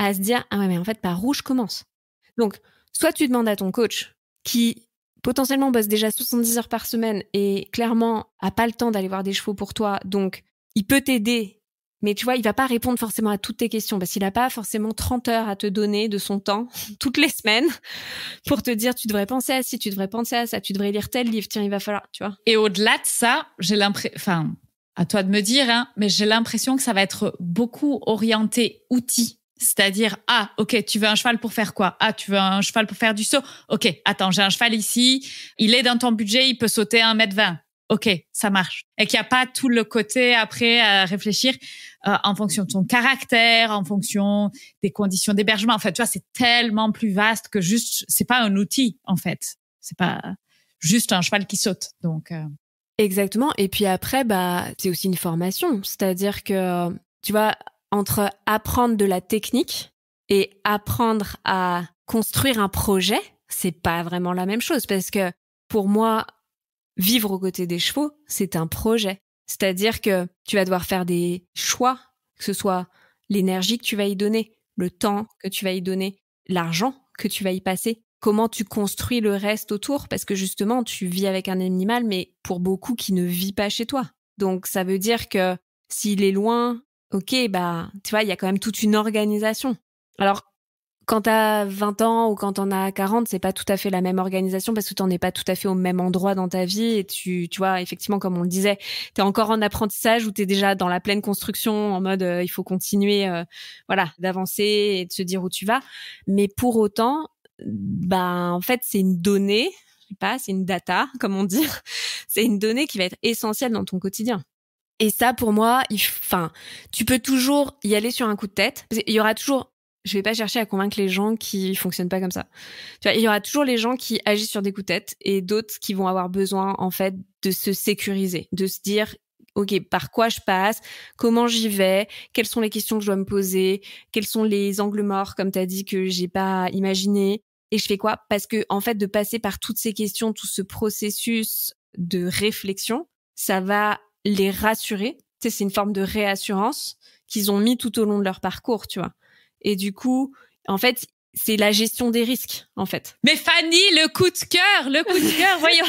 se dire ah ouais mais en fait par où je commence. Donc soit tu demandes à ton coach qui potentiellement bosse déjà 70 heures par semaine et clairement a pas le temps d'aller voir des chevaux pour toi, donc il peut t'aider. Mais tu vois, il va pas répondre forcément à toutes tes questions parce qu'il a pas forcément 30 heures à te donner de son temps toutes les semaines pour te dire tu devrais penser à ci, tu devrais penser à ça, tu devrais lire tel livre, tiens, il va falloir, tu vois. Et au-delà de ça, j'ai l'impression, enfin, à toi de me dire, hein, mais j'ai l'impression que ça va être beaucoup orienté outils. C'est-à-dire, ah, ok, tu veux un cheval pour faire quoi? Ah, tu veux un cheval pour faire du saut? Ok, attends, j'ai un cheval ici, il est dans ton budget, il peut sauter 1m20. Ok, ça marche. Et qu'il n'y a pas tout le côté après à réfléchir en fonction de son caractère, en fonction des conditions d'hébergement. En fait, tu vois, c'est tellement plus vaste que juste, c'est pas un outil, en fait. C'est pas juste un cheval qui saute. Donc, Exactement. Et puis après, c'est aussi une formation. C'est-à-dire que, tu vois, entre apprendre de la technique et apprendre à construire un projet, c'est pas vraiment la même chose. Parce que pour moi, vivre aux côtés des chevaux, c'est un projet. C'est-à-dire que tu vas devoir faire des choix, que ce soit l'énergie que tu vas y donner, le temps que tu vas y donner, l'argent que tu vas y passer, comment tu construis le reste autour, parce que justement, tu vis avec un animal, mais pour beaucoup qui ne vit pas chez toi. Donc, ça veut dire que s'il est loin, ok, tu vois, il y a quand même toute une organisation. Alors, quand t'as 20 ans ou quand t'en as 40, c'est pas tout à fait la même organisation parce que t'en es pas tout à fait au même endroit dans ta vie et tu vois, effectivement, comme on le disait, t'es encore en apprentissage ou t'es déjà dans la pleine construction en mode il faut continuer, d'avancer et de se dire où tu vas. Mais pour autant, en fait, c'est une donnée, je sais pas, c'est une data, comme on dit. C'est une donnée qui va être essentielle dans ton quotidien. Et ça, pour moi, tu peux toujours y aller sur un coup de tête. Il y aura toujours, je vais pas chercher à convaincre les gens qui fonctionnent pas comme ça. Tu vois, il y aura toujours les gens qui agissent sur des coups de tête et d'autres qui vont avoir besoin, en fait, de se sécuriser, de se dire, ok, par quoi je passe, comment j'y vais, quelles sont les questions que je dois me poser, quels sont les angles morts, comme t'as dit, que j'ai pas imaginé, et je fais quoi? Parce que, en fait, de passer par toutes ces questions, tout ce processus de réflexion, ça va les rassurer. Tu sais, c'est une forme de réassurance qu'ils ont mis tout au long de leur parcours, tu vois. Et du coup, en fait, c'est la gestion des risques, en fait. Mais Fanny, le coup de cœur, voyons.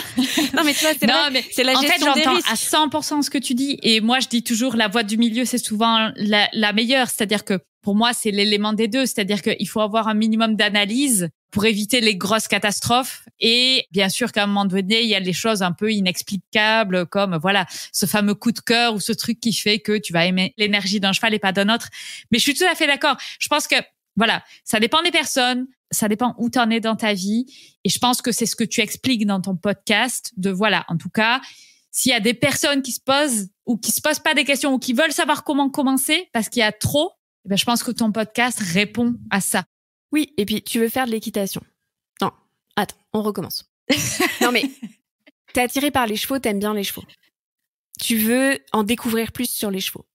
Non, mais tu vois, c'est vrai, mais c'est la gestion des risques. En fait, j'entends à 100% ce que tu dis. Et moi, je dis toujours, la voie du milieu, c'est souvent la meilleure. C'est-à-dire que pour moi, c'est l'élément des deux. C'est-à-dire qu'il faut avoir un minimum d'analyse pour éviter les grosses catastrophes. Et bien sûr qu'à un moment donné, il y a les choses un peu inexplicables, comme voilà, ce fameux coup de cœur ou ce truc qui fait que tu vas aimer l'énergie d'un cheval et pas d'un autre. Mais je suis tout à fait d'accord. Je pense que voilà, ça dépend des personnes, ça dépend où tu en es dans ta vie. Et je pense que c'est ce que tu expliques dans ton podcast de voilà, en tout cas, s'il y a des personnes qui se posent ou qui se posent pas des questions ou qui veulent savoir comment commencer parce qu'il y a trop, eh ben, je pense que ton podcast répond à ça. Oui, et puis tu veux faire de l'équitation. Non, attends, on recommence. Non mais, t'es attiré par les chevaux, t'aimes bien les chevaux. Tu veux en découvrir plus sur les chevaux.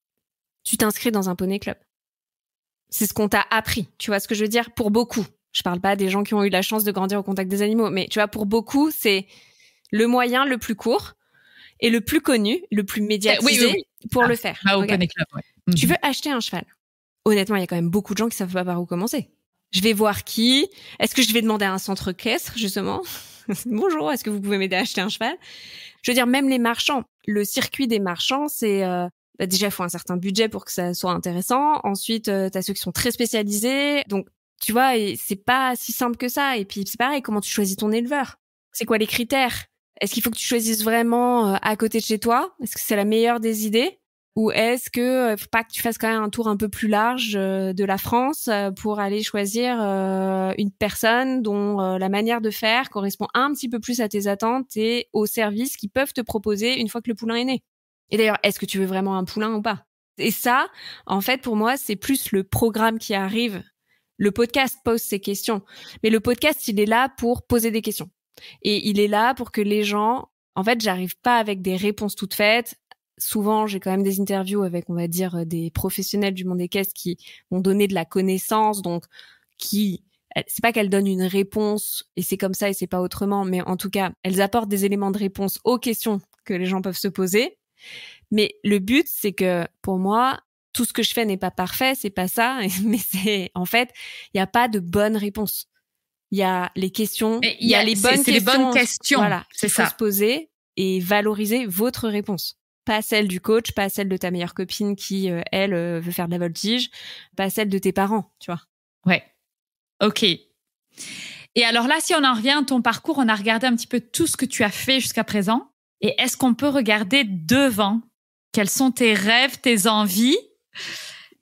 Tu t'inscris dans un poney club. C'est ce qu'on t'a appris, tu vois ce que je veux dire? Pour beaucoup. Je parle pas des gens qui ont eu la chance de grandir au contact des animaux, mais tu vois, pour beaucoup, c'est le moyen le plus court et le plus connu, le plus médiatisé pour le faire. Au poney club, ouais. Tu veux acheter un cheval. Honnêtement, il y a quand même beaucoup de gens qui savent pas par où commencer. Je vais voir qui. Est-ce que je vais demander à un centre équestre, justement? Bonjour, est-ce que vous pouvez m'aider à acheter un cheval? Je veux dire, même les marchands. Le circuit des marchands, c'est... déjà, il faut un certain budget pour que ça soit intéressant. Ensuite, t'as ceux qui sont très spécialisés. Donc, tu vois, et c'est pas si simple que ça. Et puis, c'est pareil, comment tu choisis ton éleveur? C'est quoi les critères? Est-ce qu'il faut que tu choisisses vraiment à côté de chez toi? Est-ce que c'est la meilleure des idées? Ou est-ce que faut pas que tu fasses quand même un tour un peu plus large de la France pour aller choisir une personne dont la manière de faire correspond un petit peu plus à tes attentes et aux services qu'ils peuvent te proposer une fois que le poulain est né? Et d'ailleurs, est-ce que tu veux vraiment un poulain ou pas? Et ça, en fait, pour moi, c'est plus le programme qui arrive. Le podcast pose ces questions. Mais le podcast, il est là pour poser des questions. Et il est là pour que les gens... En fait, j'arrive pas avec des réponses toutes faites. Souvent, j'ai quand même des interviews avec, on va dire, des professionnels du monde équestre qui m'ont donné de la connaissance, donc c'est pas qu'elles donnent une réponse et c'est comme ça et c'est pas autrement, mais en tout cas, elles apportent des éléments de réponse aux questions que les gens peuvent se poser. Mais le but, c'est que pour moi, tout ce que je fais n'est pas parfait, c'est pas ça, mais c'est en fait, il y a pas de bonne réponse. Il y a les questions, il y a les bonnes questions. Les bonnes questions. Voilà, c'est qu'il faut ça. se poser et valoriser votre réponse. Pas celle du coach, pas celle de ta meilleure copine qui, elle, veut faire de la voltige, pas celle de tes parents, tu vois. Ouais. Ok. Et alors là, si on en revient à ton parcours, on a regardé un petit peu tout ce que tu as fait jusqu'à présent. Et est-ce qu'on peut regarder devant? Quels sont tes rêves, tes envies?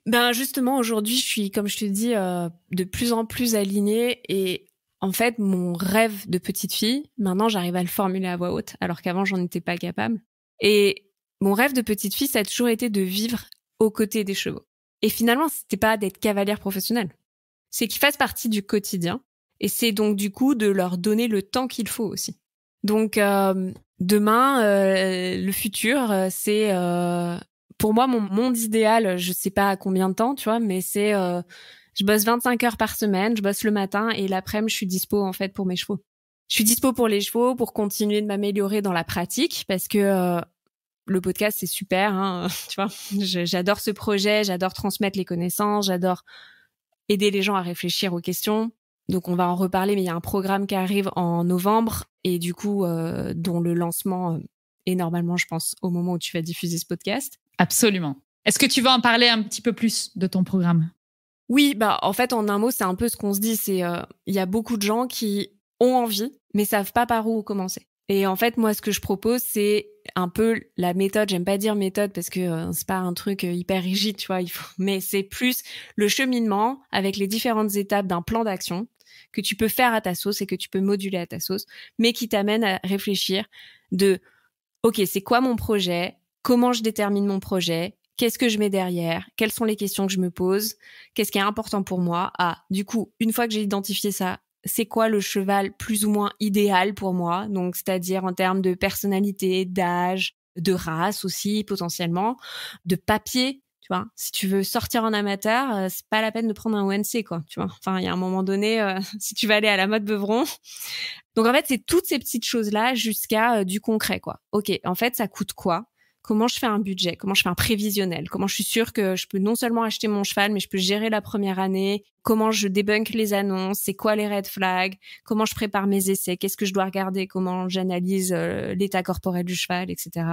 Ben justement, aujourd'hui, je suis, comme je te dis, de plus en plus alignée. Et en fait, mon rêve de petite fille, maintenant, j'arrive à le formuler à voix haute, alors qu'avant, j'en étais pas capable. Et mon rêve de petite fille, ça a toujours été de vivre aux côtés des chevaux. Et finalement, c'était pas d'être cavalière professionnelle. C'est qu'ils fassent partie du quotidien. Et c'est donc du coup de leur donner le temps qu'il faut aussi. Donc demain, le futur, c'est pour moi mon monde idéal. Je sais pas à combien de temps, tu vois, mais c'est je bosse 25 heures par semaine, je bosse le matin et l'après-midi, je suis dispo en fait pour mes chevaux. Je suis dispo pour les chevaux, pour continuer de m'améliorer dans la pratique parce que le podcast, c'est super, hein, tu vois. J'adore ce projet, j'adore transmettre les connaissances, j'adore aider les gens à réfléchir aux questions. Donc, on va en reparler, mais il y a un programme qui arrive en novembre et du coup, dont le lancement est normalement, je pense, au moment où tu vas diffuser ce podcast. Absolument. Est-ce que tu veux en parler un petit peu plus de ton programme? Oui, bah en fait, en un mot, c'est un peu ce qu'on se dit. C'est il y a beaucoup de gens qui ont envie, mais savent pas par où commencer. Et en fait, moi, ce que je propose, c'est un peu la méthode. J'aime pas dire méthode parce que c'est pas un truc hyper rigide, tu vois. Mais c'est plus le cheminement avec les différentes étapes d'un plan d'action que tu peux faire à ta sauce et que tu peux moduler à ta sauce, mais qui t'amène à réfléchir de, ok, c'est quoi mon projet? Comment je détermine mon projet? Qu'est-ce que je mets derrière? Quelles sont les questions que je me pose? Qu'est-ce qui est important pour moi? Ah, du coup, une fois que j'ai identifié ça, c'est quoi le cheval plus ou moins idéal pour moi? Donc, c'est-à-dire en termes de personnalité, d'âge, de race aussi, potentiellement, de papier. Tu vois, si tu veux sortir en amateur, c'est pas la peine de prendre un ONC, quoi. Tu vois, enfin, il y a un moment donné, si tu vas aller à la mode Beuvron. Donc, en fait, c'est toutes ces petites choses-là jusqu'à du concret, quoi. Ok, en fait, ça coûte quoi? Comment je fais un budget? Comment je fais un prévisionnel? Comment je suis sûre que je peux non seulement acheter mon cheval, mais je peux gérer la première année? Comment je débunk les annonces? C'est quoi les red flags? Comment je prépare mes essais? Qu'est-ce que je dois regarder? Comment j'analyse l'état corporel du cheval, etc.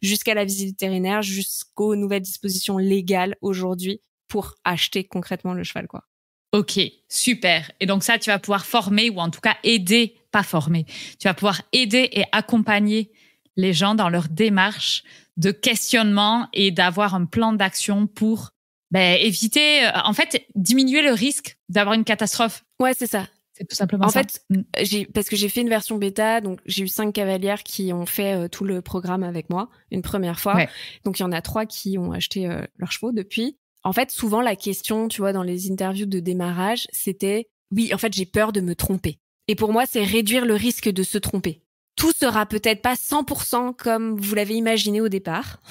Jusqu'à la visite vétérinaire, jusqu'aux nouvelles dispositions légales aujourd'hui pour acheter concrètement le cheval, quoi. Ok, super. Et donc ça, tu vas pouvoir former ou en tout cas aider, pas former. Tu vas pouvoir aider et accompagner les gens dans leur démarche de questionnement et d'avoir un plan d'action pour éviter, en fait, diminuer le risque d'avoir une catastrophe. Ouais, c'est ça. C'est tout simplement ça. En fait, parce que j'ai fait une version bêta, donc j'ai eu 5 cavalières qui ont fait tout le programme avec moi une première fois. Ouais. Donc il y en a 3 qui ont acheté leurs chevaux depuis. En fait, souvent la question, tu vois, dans les interviews de démarrage, c'était oui, en fait, j'ai peur de me tromper. Et pour moi, c'est réduire le risque de se tromper. Tout sera peut-être pas 100% comme vous l'avez imaginé au départ,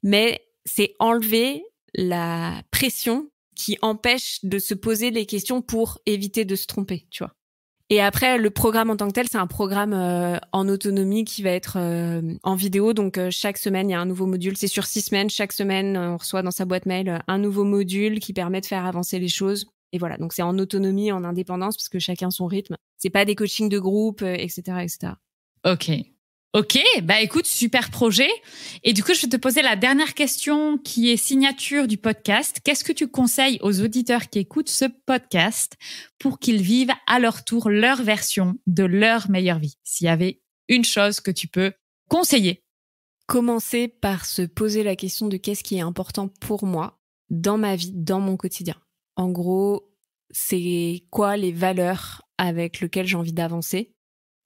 mais c'est enlever la pression qui empêche de se poser les questions pour éviter de se tromper, tu vois. Et après, le programme en tant que tel, c'est un programme en autonomie qui va être en vidéo. Donc, chaque semaine, il y a un nouveau module. C'est sur 6 semaines. Chaque semaine, on reçoit dans sa boîte mail un nouveau module qui permet de faire avancer les choses. Et voilà, donc c'est en autonomie, en indépendance, parce que chacun son rythme. C'est pas des coachings de groupe, etc., etc. Ok, écoute, super projet. Et du coup, je vais te poser la dernière question qui est signature du podcast. Qu'est-ce que tu conseilles aux auditeurs qui écoutent ce podcast pour qu'ils vivent à leur tour leur version de leur meilleure vie? S'il y avait une chose que tu peux conseiller. Commencer par se poser la question de qu'est-ce qui est important pour moi dans ma vie, dans mon quotidien. En gros, c'est quoi les valeurs avec lesquelles j'ai envie d'avancer?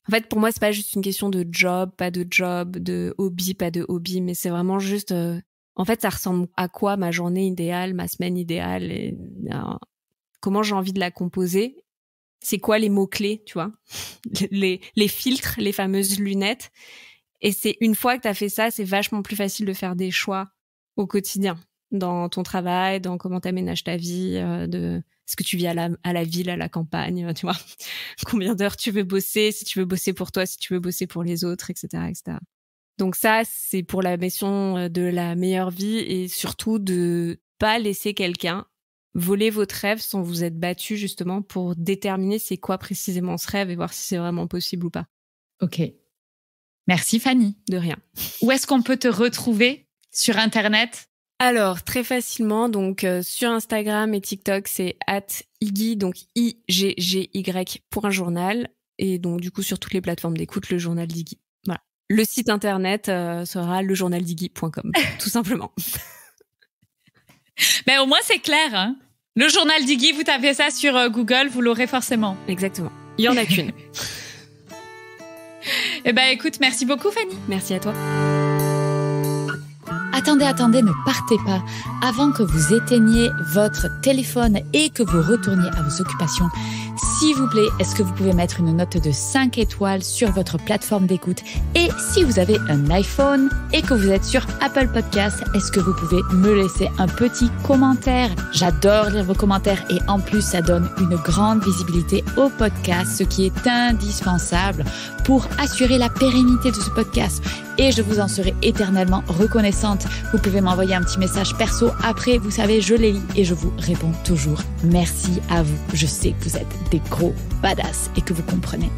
En fait, pour moi, c'est pas juste une question de job, de hobby, pas de hobby, mais c'est vraiment juste... en fait, ça ressemble à quoi ma journée idéale, ma semaine idéale, et, comment j'ai envie de la composer. C'est quoi les mots-clés, tu vois, les filtres, les fameuses lunettes. Et c'est une fois que t'as fait ça, c'est vachement plus facile de faire des choix au quotidien, dans ton travail, dans comment t'aménages ta vie, de... Est-ce que tu vis à la ville, à la campagne, tu vois? Combien d'heures tu veux bosser, si tu veux bosser pour toi, si tu veux bosser pour les autres, etc., etc. Donc ça, c'est pour la mission de la meilleure vie et surtout de pas laisser quelqu'un voler votre rêve sans vous être battu justement pour déterminer c'est quoi précisément ce rêve et voir si c'est vraiment possible ou pas. Ok. Merci Fanny. De rien. Où est-ce qu'on peut te retrouver sur Internet? Alors, très facilement, donc sur Instagram et TikTok, c'est @iggy, donc IGGY.journal. Et donc, du coup, sur toutes les plateformes d'écoute, le journal d'Iggy. Voilà. Le site internet sera lejournaldiggy.com, tout simplement. Mais au moins, c'est clair. Hein, le journal d'Iggy, vous tapez ça sur Google, vous l'aurez forcément. Exactement. Il y en a qu'une. Eh ben, écoute, merci beaucoup, Fanny. Merci à toi. Attendez, ne partez pas. Avant que vous éteigniez votre téléphone et que vous retourniez à vos occupations, s'il vous plaît, est-ce que vous pouvez mettre une note de 5 étoiles sur votre plateforme d'écoute? Et si vous avez un iPhone et que vous êtes sur Apple Podcast, est-ce que vous pouvez me laisser un petit commentaire? J'adore lire vos commentaires et en plus, ça donne une grande visibilité au podcast, ce qui est indispensable pour assurer la pérennité de ce podcast. Et je vous en serai éternellement reconnaissante. Vous pouvez m'envoyer un petit message perso après, vous savez, je les lis et je vous réponds toujours. Merci à vous. Je sais que vous êtes des gros badass et que vous comprenez.